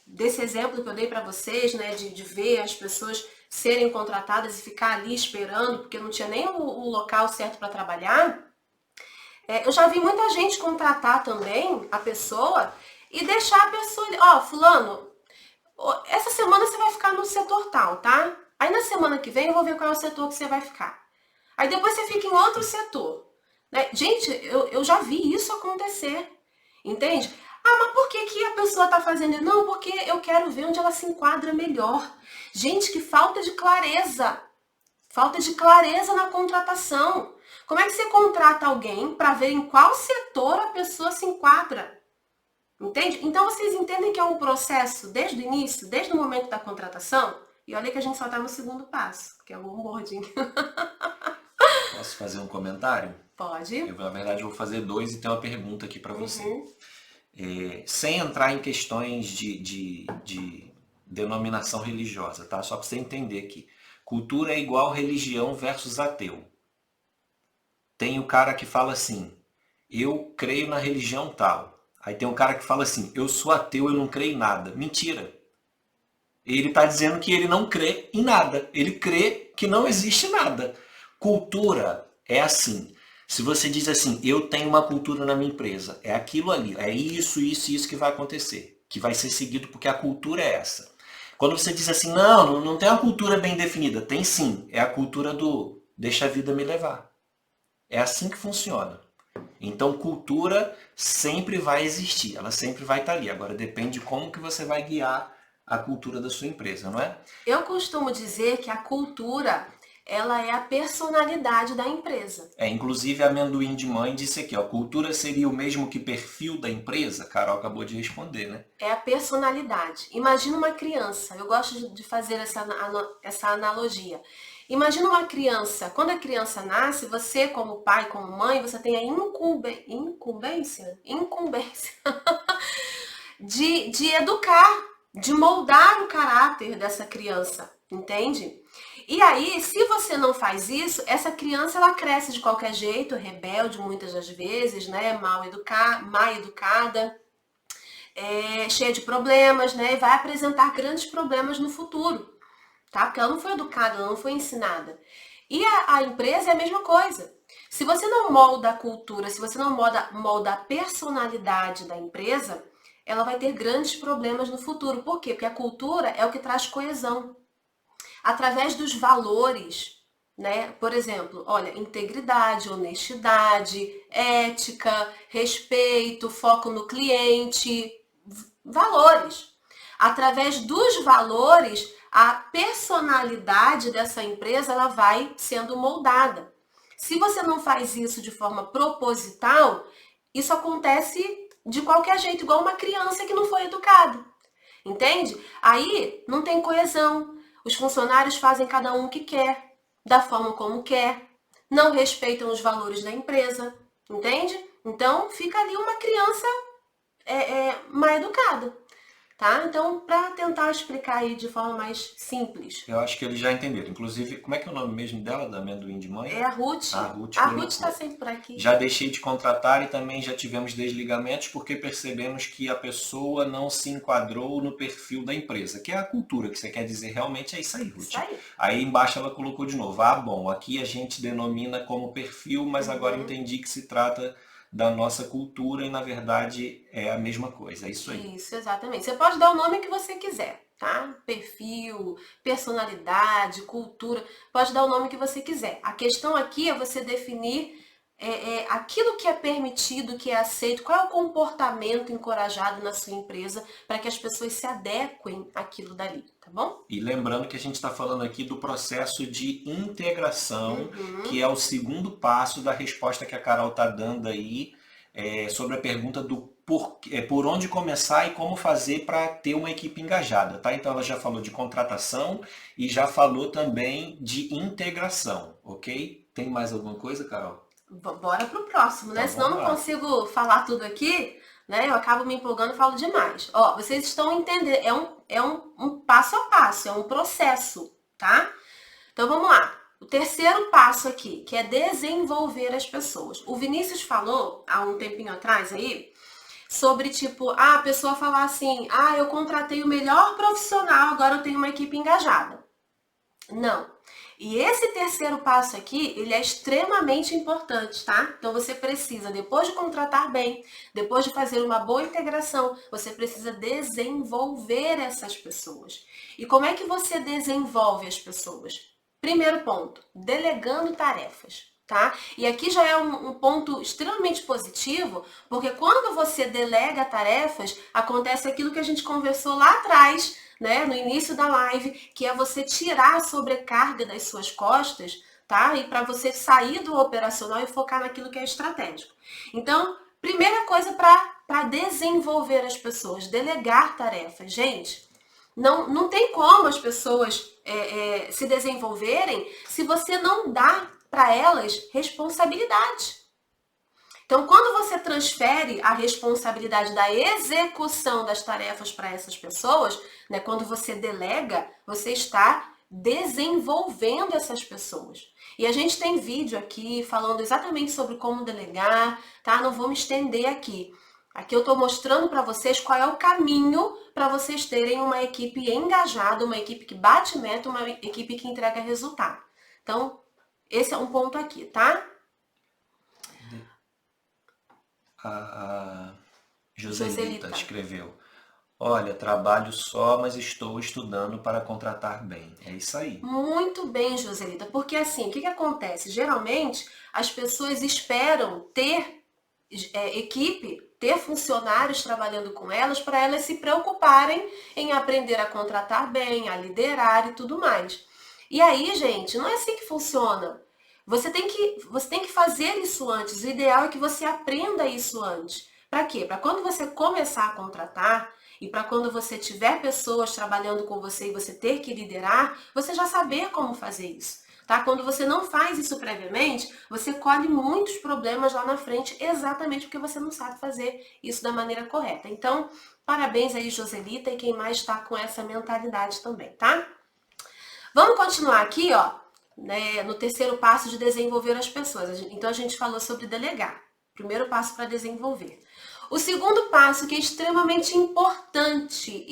desse exemplo que eu dei para vocês, né, de ver as pessoas serem contratadas e ficar ali esperando, porque não tinha nem o local certo para trabalhar, eu já vi muita gente contratar também a pessoa e deixar a pessoa, ó, fulano, essa semana você vai ficar no setor tal, tá? Aí na semana que vem eu vou ver qual é o setor que você vai ficar. Aí depois você fica em outro setor, né? Gente, eu já vi isso acontecer, entende? Ah, mas por que que a pessoa está fazendo isso? Não, porque eu quero ver onde ela se enquadra melhor. Gente, que falta de clareza. Falta de clareza na contratação. Como é que você contrata alguém para ver em qual setor a pessoa se enquadra? Entende? Então vocês entendem que é um processo desde o início, desde o momento da contratação? E olha que a gente só está no segundo passo, que é o onboarding. Posso fazer um comentário? Pode. Eu, na verdade, vou fazer dois e tem uma pergunta aqui para você. Uhum. Sem entrar em questões de denominação religiosa, tá? Só para você entender aqui. Cultura é igual religião versus ateu. Tem o cara que fala assim, eu creio na religião tal. Aí tem um cara que fala assim, eu sou ateu, eu não creio em nada. Mentira. Ele está dizendo que ele não crê em nada. Ele crê que não existe nada. Cultura é assim. Se você diz assim, eu tenho uma cultura na minha empresa, é aquilo ali, é isso, isso e isso que vai acontecer, que vai ser seguido porque a cultura é essa. Quando você diz assim, não tem uma cultura bem definida, tem sim, é a cultura do deixa a vida me levar. É assim que funciona. Então, cultura sempre vai existir, ela sempre vai estar ali. Agora, depende de como que você vai guiar a cultura da sua empresa, não é? Eu costumo dizer que a cultura, ela é a personalidade da empresa. Inclusive, a Amendoim de Mãe disse aqui, ó, cultura seria o mesmo que perfil da empresa? Carol acabou de responder, né? É a personalidade. Imagina uma criança, eu gosto de fazer essa analogia. Imagina uma criança, quando a criança nasce, você como pai, como mãe, você tem a incumbência de educar, de moldar o caráter dessa criança, entende? E aí, se você não faz isso, essa criança ela cresce de qualquer jeito, rebelde muitas das vezes, né, mal educada, cheia de problemas, né, e vai apresentar grandes problemas no futuro, tá? Porque ela não foi educada, ela não foi ensinada. E a empresa é a mesma coisa. Se você não molda a cultura, se você não molda a personalidade da empresa, ela vai ter grandes problemas no futuro. Por quê? Porque a cultura é o que traz coesão. Através dos valores, né? Por exemplo, olha, integridade, honestidade, ética, respeito, foco no cliente, valores. Através dos valores, a personalidade dessa empresa ela vai sendo moldada. Se você não faz isso de forma proposital, isso acontece de qualquer jeito, igual uma criança que não foi educada. Entende? Aí não tem coesão. Os funcionários fazem cada um o que quer, da forma como quer, não respeitam os valores da empresa, entende? Então fica ali uma criança mal educada, tá? Então, para tentar explicar aí de forma mais simples. Eu acho que eles já entenderam. Inclusive, como é que é o nome mesmo dela, da Amendoim de Mãe? É a Ruth. A Ruth A Ruth está sempre por aqui. Já deixei de contratar e também já tivemos desligamentos porque percebemos que a pessoa não se enquadrou no perfil da empresa, que é a cultura, que você quer dizer realmente é isso aí, Ruth. Isso aí. Aí embaixo ela colocou de novo, bom, aqui a gente denomina como perfil, mas agora entendi que se trata da nossa cultura e na verdade é a mesma coisa, é isso aí. Isso, exatamente. Você pode dar o nome que você quiser, tá? Perfil, personalidade, cultura, pode dar o nome que você quiser. A questão aqui é você definir aquilo que é permitido, que é aceito, qual é o comportamento encorajado na sua empresa para que as pessoas se adequem àquilo dali, tá bom? E lembrando que a gente está falando aqui do processo de integração, que é o segundo passo da resposta que a Carol está dando aí sobre a pergunta do por onde começar e como fazer para ter uma equipe engajada, tá? Então ela já falou de contratação e já falou também de integração, ok? Tem mais alguma coisa, Carol? Bora pro próximo, né? Então, Senão eu não consigo falar tudo aqui, né? Eu acabo me empolgando e falo demais. Ó, vocês estão entendendo, é um passo a passo, é um processo, tá? Então vamos lá. O terceiro passo aqui, que é desenvolver as pessoas. O Vinícius falou, há um tempinho atrás aí, sobre tipo, a pessoa falar assim, eu contratei o melhor profissional, agora eu tenho uma equipe engajada. Não. E esse terceiro passo aqui, ele é extremamente importante, tá? Então você precisa, depois de contratar bem, depois de fazer uma boa integração, você precisa desenvolver essas pessoas. E como é que você desenvolve as pessoas? Primeiro ponto, delegando tarefas. Tá? E aqui já é um ponto extremamente positivo, porque quando você delega tarefas, acontece aquilo que a gente conversou lá atrás, né, no início da live, que é você tirar a sobrecarga das suas costas, tá? E para você sair do operacional e focar naquilo que é estratégico. Então, primeira coisa para desenvolver as pessoas, delegar tarefas. Gente, não tem como as pessoas se desenvolverem se você não dá para elas responsabilidade. Então, quando você transfere a responsabilidade da execução das tarefas para essas pessoas, né, quando você delega, você está desenvolvendo essas pessoas. E a gente tem vídeo aqui falando exatamente sobre como delegar, tá? Não vou me estender aqui. Aqui eu estou mostrando para vocês qual é o caminho para vocês terem uma equipe engajada, uma equipe que bate meta, uma equipe que entrega resultado. Então, esse é um ponto aqui, tá? A Joselita escreveu: olha, trabalho só, mas estou estudando para contratar bem. É isso aí. Muito bem, Joselita, porque assim, o que acontece? Geralmente, as pessoas esperam ter equipe, ter funcionários trabalhando com elas para elas se preocuparem em aprender a contratar bem, a liderar e tudo mais. E aí, gente, não é assim que funciona. Você tem que fazer isso antes. O ideal é que você aprenda isso antes. Para quê? Para quando você começar a contratar e para quando você tiver pessoas trabalhando com você e você ter que liderar, você já saber como fazer isso. Tá? Quando você não faz isso previamente, você colhe muitos problemas lá na frente, exatamente porque você não sabe fazer isso da maneira correta. Então, parabéns aí, Joselita, e quem mais está com essa mentalidade também, tá? Vamos continuar aqui, ó, né, no terceiro passo de desenvolver as pessoas. Então, a gente falou sobre delegar. Primeiro passo para desenvolver. O segundo passo, que é extremamente importante,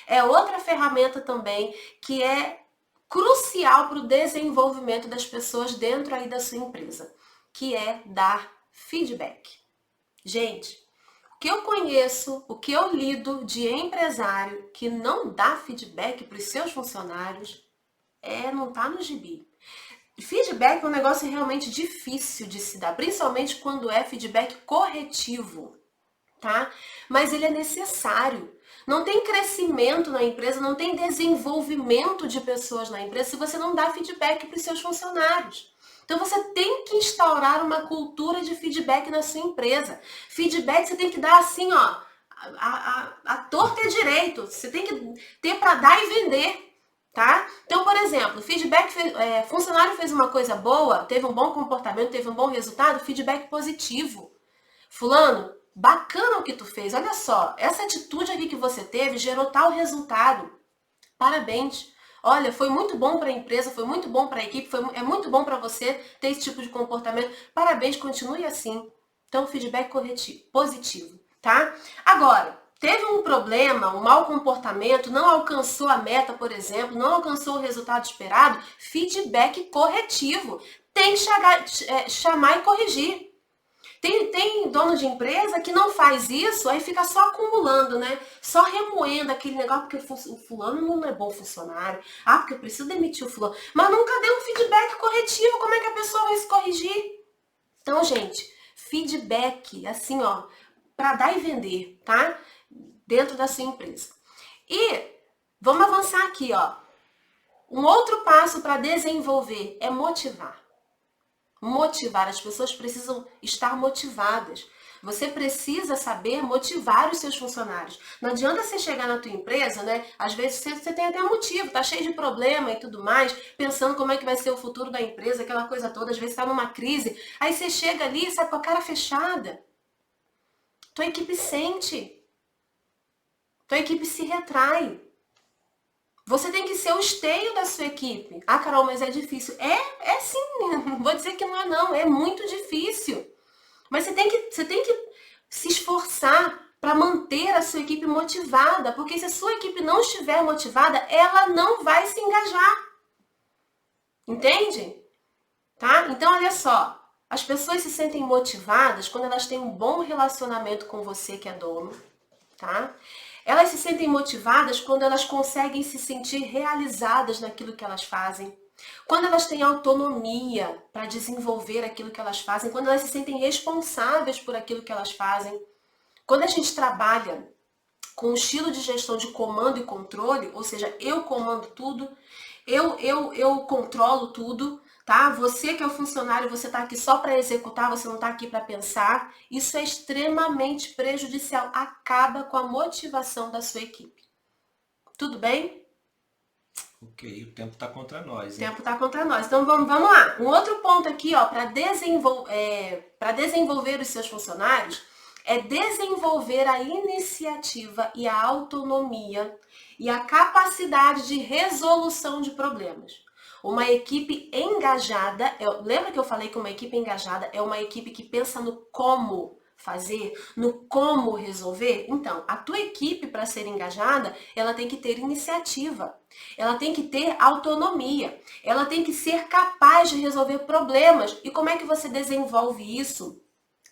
é outra ferramenta também, que é crucial para o desenvolvimento das pessoas dentro aí da sua empresa, que é dar feedback. Gente, o que eu conheço, o que eu lido de empresário que não dá feedback para os seus funcionários, não tá no gibi. Feedback é um negócio realmente difícil de se dar, principalmente quando é feedback corretivo, tá? Mas ele é necessário. Não tem crescimento na empresa, não tem desenvolvimento de pessoas na empresa se você não dá feedback para os seus funcionários. Então você tem que instaurar uma cultura de feedback na sua empresa. Feedback você tem que dar assim, ó, a torta e direito. Você tem que ter para dar e vender. Tá? Então, por exemplo, feedback, funcionário fez uma coisa boa, teve um bom comportamento, teve um bom resultado, feedback positivo. Fulano, bacana o que tu fez, olha só, essa atitude aqui que você teve gerou tal resultado. Parabéns. Olha, foi muito bom para a empresa, foi muito bom para a equipe, é muito bom para você ter esse tipo de comportamento. Parabéns, continue assim. Então, feedback positivo, tá? Agora, teve um problema, um mau comportamento, não alcançou a meta, por exemplo, não alcançou o resultado esperado, feedback corretivo. Tem que chamar e corrigir. Tem dono de empresa que não faz isso, aí fica só acumulando, né? Só remoendo aquele negócio, porque o fulano não é bom funcionário. Ah, porque eu preciso demitir o fulano. Mas nunca deu um feedback corretivo, como é que a pessoa vai se corrigir? Então, gente, feedback, assim, ó, para dar e vender, tá? Dentro da sua empresa. E vamos avançar aqui, ó. Um outro passo para desenvolver é motivar. Motivar, as pessoas precisam estar motivadas. Você precisa saber motivar os seus funcionários. Não adianta você chegar na tua empresa, né? Às vezes você tem até motivo, tá cheio de problema e tudo mais, pensando como é que vai ser o futuro da empresa, aquela coisa toda, às vezes está numa crise. Aí você chega ali e sai com a cara fechada. Tua equipe sente. Tua equipe se retrai. Você tem que ser o esteio da sua equipe. Ah, Carol, mas é difícil. É sim. Não vou dizer que não é não. É muito difícil. Mas você tem que se esforçar para manter a sua equipe motivada. Porque se a sua equipe não estiver motivada, ela não vai se engajar. Entende? Tá? Então, olha só. As pessoas se sentem motivadas quando elas têm um bom relacionamento com você, que é dono. Tá? Elas se sentem motivadas quando elas conseguem se sentir realizadas naquilo que elas fazem. Quando elas têm autonomia para desenvolver aquilo que elas fazem, quando elas se sentem responsáveis por aquilo que elas fazem. Quando a gente trabalha com um estilo de gestão de comando e controle, ou seja, eu comando tudo, eu controlo tudo, tá? Você que é o funcionário, você está aqui só para executar, você não está aqui para pensar. Isso é extremamente prejudicial, acaba com a motivação da sua equipe. Tudo bem? Ok, o tempo está contra nós, O hein? tempo está contra nós. Então vamos lá. Um outro ponto aqui, ó, para desenvolver os seus funcionários é desenvolver a iniciativa e a autonomia e a capacidade de resolução de problemas. Uma equipe engajada, lembra que eu falei que uma equipe engajada é uma equipe que pensa no como fazer, no como resolver? Então, a tua equipe, para ser engajada, ela tem que ter iniciativa, ela tem que ter autonomia, ela tem que ser capaz de resolver problemas. E como é que você desenvolve isso?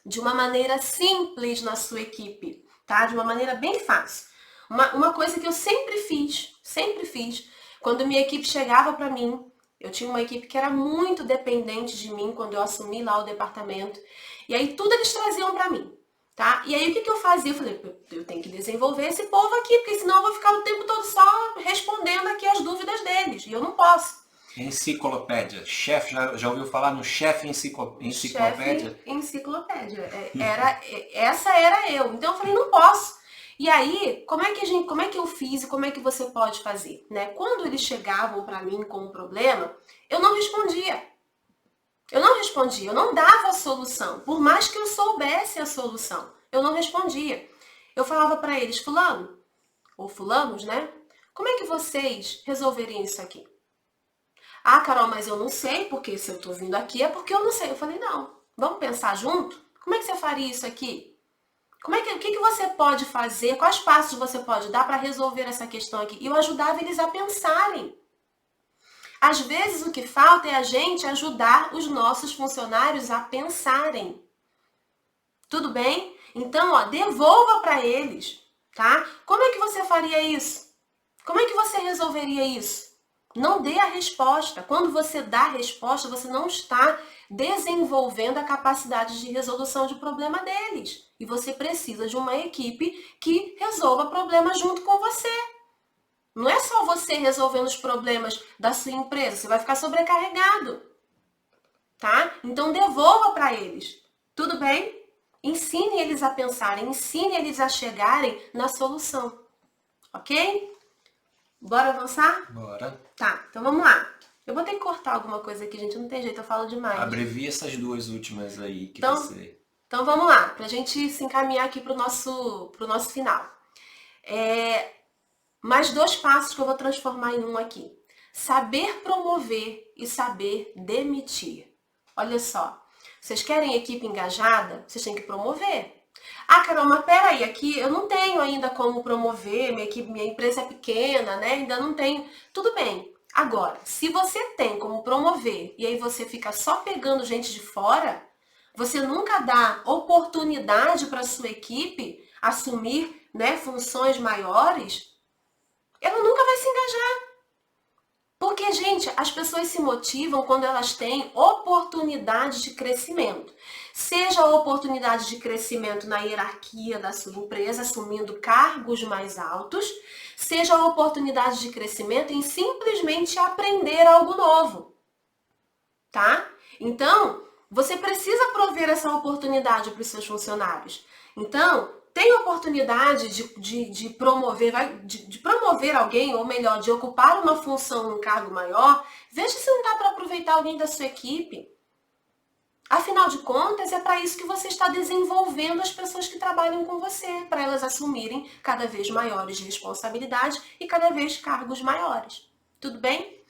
De uma maneira simples na sua equipe, tá? De uma maneira bem fácil. Uma coisa que eu sempre fiz, quando minha equipe chegava para mim, eu tinha uma equipe que era muito dependente de mim quando eu assumi lá o departamento, e aí tudo eles traziam para mim, tá? E aí o que eu fazia? Eu falei, eu tenho que desenvolver esse povo aqui, porque senão eu vou ficar o tempo todo só respondendo aqui as dúvidas deles, e eu não posso. Enciclopédia. Chefe, já ouviu falar no chefe enciclopédia? Chefe enciclopédia. Essa era eu. Então eu falei, não posso. E aí, como é que eu fiz e como é que você pode fazer, né? Quando eles chegavam para mim com um problema, eu não respondia. Eu não dava a solução, por mais que eu soubesse a solução. Eu não respondia. Eu falava para eles, fulano, ou fulanos, né? Como é que vocês resolveriam isso aqui? Ah, Carol, mas eu não sei, porque se eu tô vindo aqui é porque eu não sei. Eu falei, não, vamos pensar junto? Como é que você faria isso aqui? O que você pode fazer? Quais passos você pode dar para resolver essa questão aqui? E eu ajudava eles a pensarem. Às vezes o que falta é a gente ajudar os nossos funcionários a pensarem. Tudo bem? Então, ó, devolva para eles, tá? Como é que você faria isso? Como é que você resolveria isso? Não dê a resposta. Quando você dá a resposta, você não está desenvolvendo a capacidade de resolução de problema deles. E você precisa de uma equipe que resolva problemas junto com você. Não é só você resolvendo os problemas da sua empresa, você vai ficar sobrecarregado. Tá? Então devolva para eles. Tudo bem? Ensine eles a pensarem, ensine eles a chegarem na solução. Ok? Bora avançar? Bora. Tá, então vamos lá. Eu vou ter que cortar alguma coisa aqui, gente. Não tem jeito, eu falo demais. Abrevia essas duas últimas aí que Então, você... Então vamos lá, pra gente se encaminhar aqui pro nosso final. Mais 2 passos que eu vou transformar em um aqui. Saber promover e saber demitir. Olha só, vocês querem equipe engajada? Vocês têm que promover. Ah, Carol, mas peraí, aqui eu não tenho ainda como promover, minha empresa é pequena, né? Ainda não tenho. Tudo bem. Agora, se você tem como promover e aí você fica só pegando gente de fora, você nunca dá oportunidade para a sua equipe assumir, né, funções maiores, ela nunca vai se engajar. Porque, gente, as pessoas se motivam quando elas têm oportunidade de crescimento. Seja a oportunidade de crescimento na hierarquia da sua empresa, assumindo cargos mais altos, seja a oportunidade de crescimento em simplesmente aprender algo novo. Tá? Então, você precisa prover essa oportunidade para os seus funcionários. Então, tem oportunidade de promover alguém, ou melhor, de ocupar uma função num cargo maior, veja se não dá para aproveitar alguém da sua equipe. Afinal de contas, é para isso que você está desenvolvendo as pessoas que trabalham com você, para elas assumirem cada vez maiores responsabilidades e cada vez cargos maiores. Tudo bem?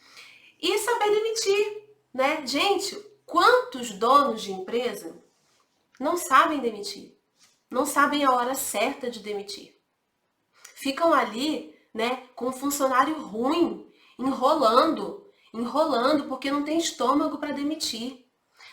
E saber demitir, né? Gente, quantos donos de empresa não sabem demitir? Não sabem a hora certa de demitir. Ficam ali, né, com um funcionário ruim, enrolando, porque não tem estômago para demitir.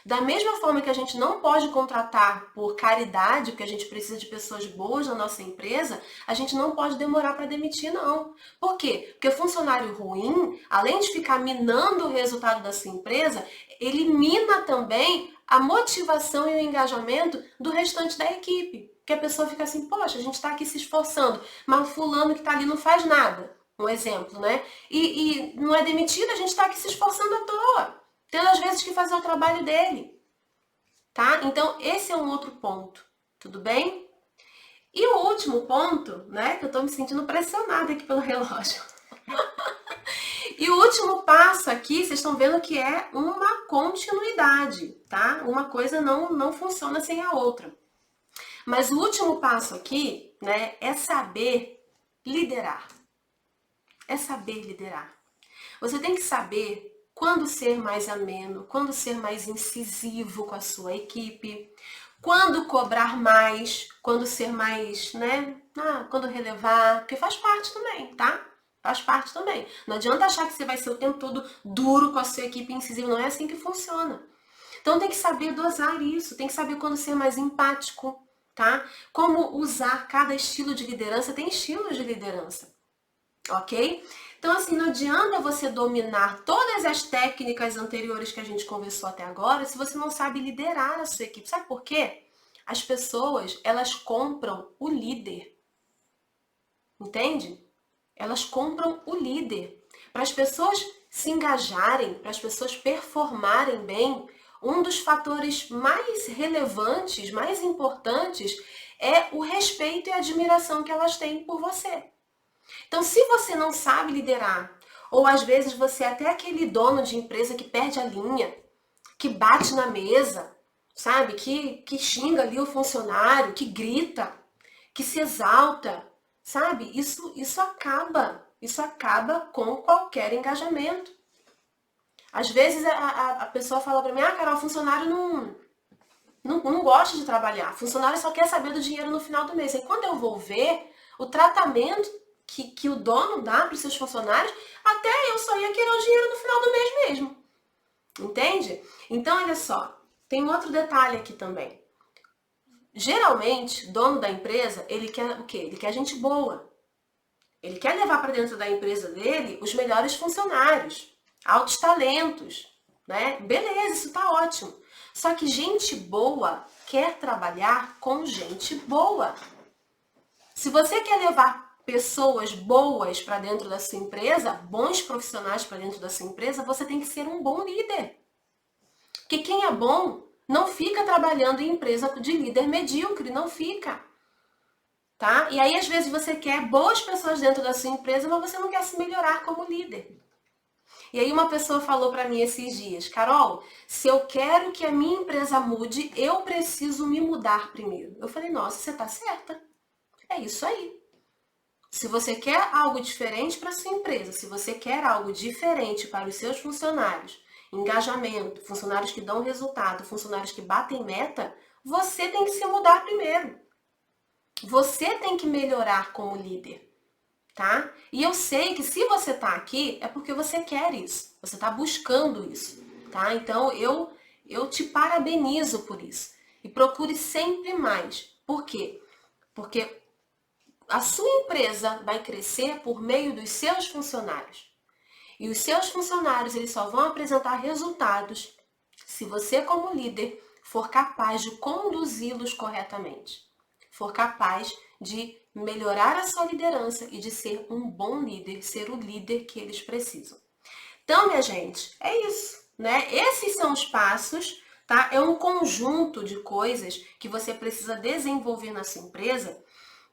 Da mesma forma que a gente não pode contratar por caridade, porque a gente precisa de pessoas boas na nossa empresa, a gente não pode demorar para demitir, não. Por quê? Porque o funcionário ruim, além de ficar minando o resultado da sua empresa, ele mina também a motivação e o engajamento do restante da equipe. Que a pessoa fica assim, poxa, a gente está aqui se esforçando, mas o fulano que está ali não faz nada. Um exemplo, né? E não é demitido, a gente está aqui se esforçando à toa, tendo às vezes que fazer o trabalho dele, tá? Então, esse é um outro ponto, tudo bem? E o último ponto, né, que eu tô me sentindo pressionada aqui pelo relógio. E o último passo aqui, vocês estão vendo que é uma continuidade, tá? Uma coisa não funciona sem a outra. Mas o último passo aqui, né, é saber liderar. É saber liderar. Você tem que saber quando ser mais ameno, quando ser mais incisivo com a sua equipe, quando cobrar mais, quando ser mais, né? Quando relevar, porque faz parte também, tá? Faz parte também. Não adianta achar que você vai ser o tempo todo duro com a sua equipe incisiva, não é assim que funciona. Então tem que saber dosar isso, tem que saber quando ser mais empático, tá? Como usar cada estilo de liderança, tem estilos de liderança, ok? Então, assim, não adianta você dominar todas as técnicas anteriores que a gente conversou até agora se você não sabe liderar a sua equipe. Sabe por quê? As pessoas, elas compram o líder. Entende? Elas compram o líder. Para as pessoas se engajarem, para as pessoas performarem bem, um dos fatores mais relevantes, mais importantes, é o respeito e a admiração que elas têm por você. Então, se você não sabe liderar, ou às vezes você é até aquele dono de empresa que perde a linha, que bate na mesa, sabe? Que xinga ali o funcionário, que grita, que se exalta, sabe? Isso acaba com qualquer engajamento. Às vezes a pessoa fala pra mim, Carol, o funcionário não gosta de trabalhar, o funcionário só quer saber do dinheiro no final do mês. E quando eu vou ver o tratamento que o dono dá para os seus funcionários, até eu só ia querer o dinheiro no final do mês mesmo. Entende? Então, olha só, tem um outro detalhe aqui também. Geralmente, dono da empresa, ele quer o quê? Ele quer gente boa. Ele quer levar para dentro da empresa dele os melhores funcionários, altos talentos, né? Beleza, isso tá ótimo. Só que gente boa quer trabalhar com gente boa. Se você quer levar pessoas boas para dentro da sua empresa, bons profissionais para dentro da sua empresa, você tem que ser um bom líder. Porque quem é bom não fica trabalhando em empresa de líder medíocre, não fica. Tá? E aí, às vezes, você quer boas pessoas dentro da sua empresa, mas você não quer se melhorar como líder. E aí uma pessoa falou para mim esses dias, Carol, se eu quero que a minha empresa mude, eu preciso me mudar primeiro. Eu falei, nossa, você tá certa. É isso aí. Se você quer algo diferente para sua empresa, se você quer algo diferente para os seus funcionários, engajamento, funcionários que dão resultado, funcionários que batem meta, você tem que se mudar primeiro. Você tem que melhorar como líder, tá? E eu sei que se você tá aqui, é porque você quer isso. Você tá buscando isso, tá? Então, eu te parabenizo por isso. E procure sempre mais. Por quê? Porque a sua empresa vai crescer por meio dos seus funcionários. E os seus funcionários, eles só vão apresentar resultados se você, como líder, for capaz de conduzi-los corretamente. For capaz de melhorar a sua liderança e de ser um bom líder, ser o líder que eles precisam. Então, minha gente, é isso, né? Esses são os passos, tá? É um conjunto de coisas que você precisa desenvolver na sua empresa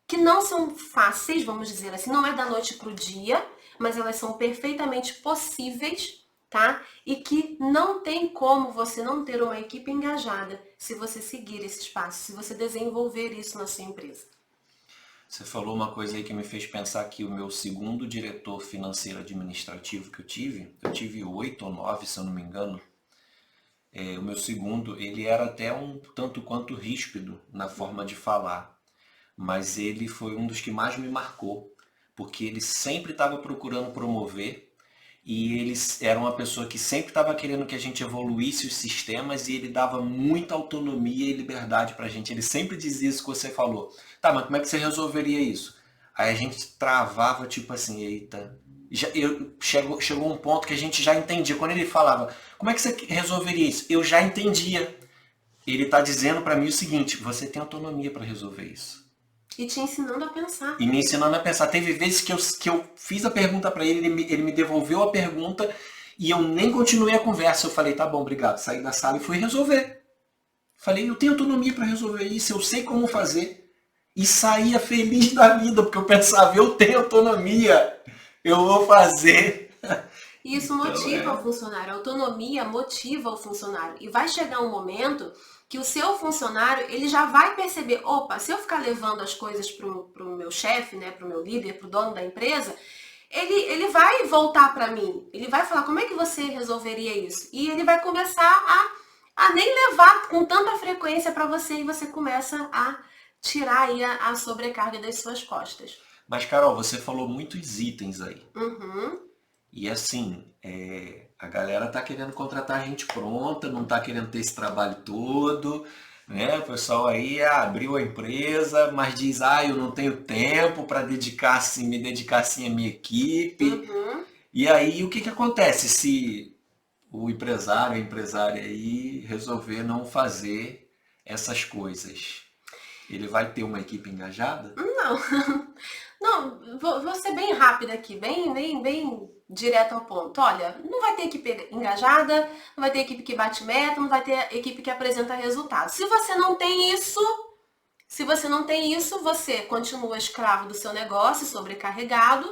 que não são fáceis, vamos dizer assim, não é da noite para o dia, mas elas são perfeitamente possíveis, tá? E que não tem como você não ter uma equipe engajada se você seguir esses passos, se você desenvolver isso na sua empresa. Você falou uma coisa aí que me fez pensar que o meu segundo diretor financeiro administrativo que eu tive 8 ou 9, se eu não me engano. O meu segundo, ele era até um tanto quanto ríspido na forma de falar. Mas ele foi um dos que mais me marcou, porque ele sempre estava procurando promover e ele era uma pessoa que sempre estava querendo que a gente evoluísse os sistemas e ele dava muita autonomia e liberdade para a gente. Ele sempre dizia isso que você falou. Tá, mas como é que você resolveria isso? Aí a gente travava tipo assim, eita. Chegou um ponto que a gente já entendia. Quando ele falava, como é que você resolveria isso? Eu já entendia. Ele está dizendo para mim o seguinte, você tem autonomia para resolver isso. E te ensinando a pensar. E me ensinando a pensar. Teve vezes que eu fiz a pergunta para ele, ele me devolveu a pergunta e eu nem continuei a conversa. Eu falei, tá bom, obrigado. Saí da sala e fui resolver. Falei, eu tenho autonomia para resolver isso, eu sei como fazer. E saía feliz da vida, porque eu pensava, eu tenho autonomia, eu vou fazer. E isso motiva o funcionário. A autonomia motiva o funcionário. E vai chegar um momento que o seu funcionário, ele já vai perceber, opa, se eu ficar levando as coisas pro meu chefe, né, pro meu líder, pro dono da empresa, ele vai voltar para mim. Ele vai falar, como é que você resolveria isso? E ele vai começar a nem levar com tanta frequência para você e você começa a tirar aí a sobrecarga das suas costas. Mas, Carol, você falou muitos itens aí. Uhum. E assim, a galera tá querendo contratar gente pronta, não tá querendo ter esse trabalho todo, né? O pessoal aí abriu a empresa, mas diz, eu não tenho tempo para dedicar assim, me dedicar assim à minha equipe. Uhum. E aí, o que que acontece se o empresário, a empresária aí resolver não fazer essas coisas? Ele vai ter uma equipe engajada? Não, não, vou ser bem rápida aqui, bem direto ao ponto. Olha, não vai ter equipe engajada, não vai ter equipe que bate meta, não vai ter equipe que apresenta resultados. Se você não tem isso, você continua escravo do seu negócio, sobrecarregado,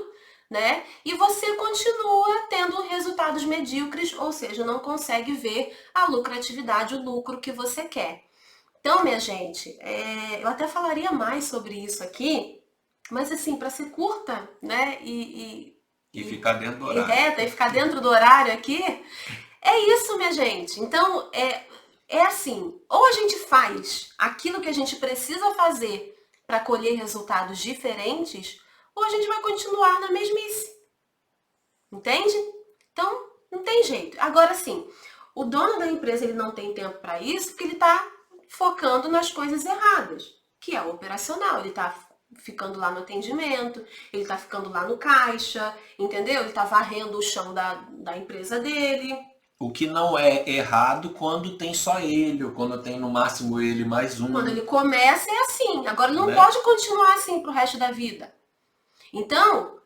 né? E você continua tendo resultados medíocres, ou seja, não consegue ver a lucratividade, o lucro que você quer. Então, minha gente, eu até falaria mais sobre isso aqui, mas assim, para ser curta, né, E ficar dentro do e horário. reta e ficar dentro do horário aqui, é isso, minha gente. Então, é assim, ou a gente faz aquilo que a gente precisa fazer para colher resultados diferentes, ou a gente vai continuar na mesmice. Entende? Então, não tem jeito. Agora sim, o dono da empresa ele não tem tempo para isso porque ele está focando nas coisas erradas, que é o operacional. Ele está ficando lá no atendimento, ele está ficando lá no caixa, entendeu? Ele está varrendo o chão da empresa dele. O que não é errado quando tem só ele, ou quando tem no máximo ele mais um. Quando ele começa é assim. Agora ele não Né? pode continuar assim pro resto da vida. Então,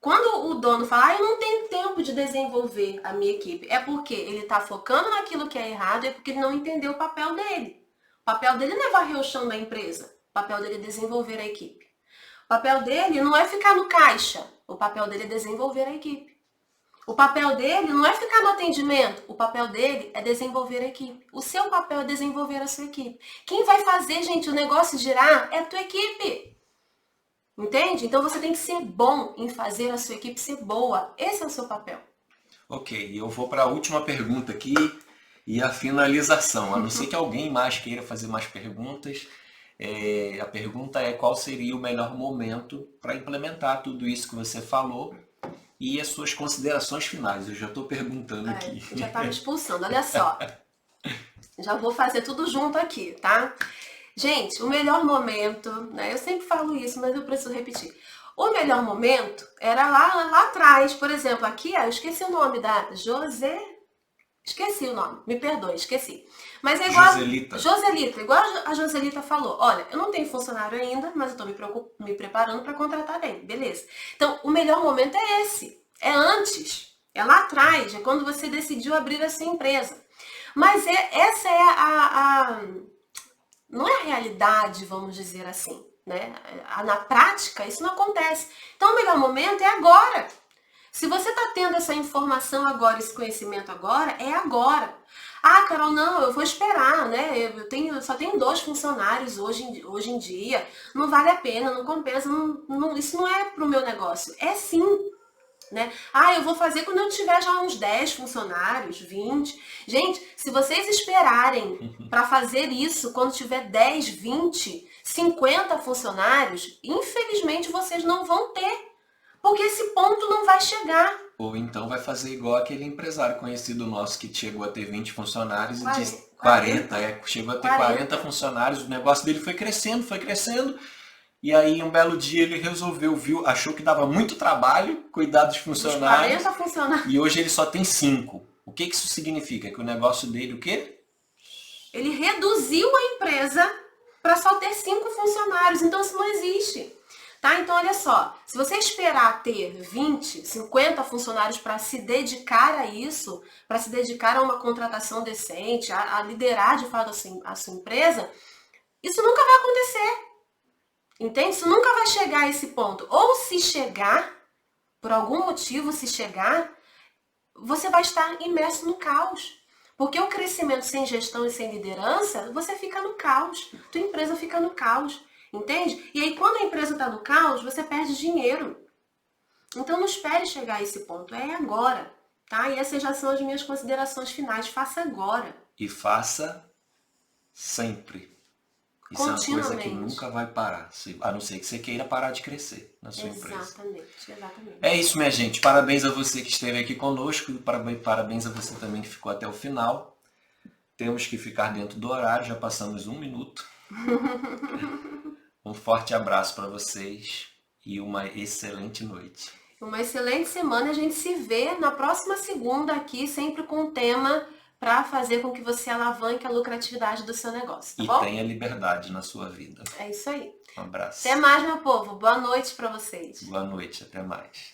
quando o dono fala, eu não tenho tempo de desenvolver a minha equipe, é porque ele está focando naquilo que é errado, é porque ele não entendeu o papel dele. O papel dele não é varrer o chão da empresa. O papel dele é desenvolver a equipe. O papel dele não é ficar no caixa. O papel dele é desenvolver a equipe. O papel dele não é ficar no atendimento. O papel dele é desenvolver a equipe. O seu papel é desenvolver a sua equipe. Quem vai fazer, gente, o negócio girar é a tua equipe. Entende? Então você tem que ser bom em fazer a sua equipe ser boa. Esse é o seu papel. Ok, eu vou para a última pergunta aqui e a finalização. A não ser que alguém mais queira fazer mais perguntas. A pergunta é qual seria o melhor momento para implementar tudo isso que você falou e as suas considerações finais. Eu já estou perguntando aqui. Já está me expulsando, olha só. Já vou fazer tudo junto aqui, tá? Gente, o melhor momento, né? Eu sempre falo isso, mas eu preciso repetir. O melhor momento era lá atrás. Por exemplo, aqui, eu esqueci o nome da Esqueci o nome, me perdoe, esqueci. Mas é igual Joselita, igual a Joselita falou. Olha, eu não tenho funcionário ainda, mas eu estou me preparando para contratar bem, beleza. Então, o melhor momento é esse. É antes, é lá atrás, é quando você decidiu abrir a sua empresa. Mas essa é não é a realidade, vamos dizer assim, né? Na prática, isso não acontece. Então, o melhor momento é agora. Se você está tendo essa informação agora, esse conhecimento agora, é agora. Ah, Carol, não, eu vou esperar, né? Eu só tenho 2 funcionários hoje em dia. Não vale a pena, não compensa. Isso não é para o meu negócio. É sim. Né? Ah, eu vou fazer quando eu tiver já uns 10 funcionários, 20. Gente, se vocês esperarem para fazer isso quando tiver 10, 20, 50 funcionários, infelizmente vocês não vão ter. Porque esse ponto não vai chegar. Ou então vai fazer igual aquele empresário conhecido nosso que chegou a ter 20 funcionários e disse 40, chegou a ter 40 funcionários, o negócio dele foi crescendo, e aí um belo dia ele achou que dava muito trabalho cuidar dos funcionários, 40 funcionários. E hoje ele só tem 5. O que isso significa? Que o negócio dele, o quê? Ele reduziu a empresa para só ter 5 funcionários, então isso não existe. Tá? Então, olha só, se você esperar ter 20, 50 funcionários para se dedicar a isso, para se dedicar a uma contratação decente, a liderar de fato a sua empresa, isso nunca vai acontecer. Entende? Isso nunca vai chegar a esse ponto. Ou se chegar, por algum motivo se chegar, você vai estar imerso no caos. Porque o crescimento sem gestão e sem liderança, você fica no caos. Tua empresa fica no caos. Entende? E aí, quando a empresa está no caos, você perde dinheiro. Então, não espere chegar a esse ponto. É agora. Tá? E essas já são as minhas considerações finais. Faça agora. E faça sempre. Isso é uma coisa que nunca vai parar. A não ser que você queira parar de crescer na sua empresa. Exatamente. É isso, minha gente. Parabéns a você que esteve aqui conosco. Parabéns a você também que ficou até o final. Temos que ficar dentro do horário. Já passamos 1 minuto. Um forte abraço para vocês e uma excelente noite. Uma excelente semana. A gente se vê na próxima segunda aqui, sempre com um tema para fazer com que você alavanque a lucratividade do seu negócio, tá bom? E tenha liberdade na sua vida. É isso aí. Um abraço. Até mais, meu povo. Boa noite para vocês. Boa noite. Até mais.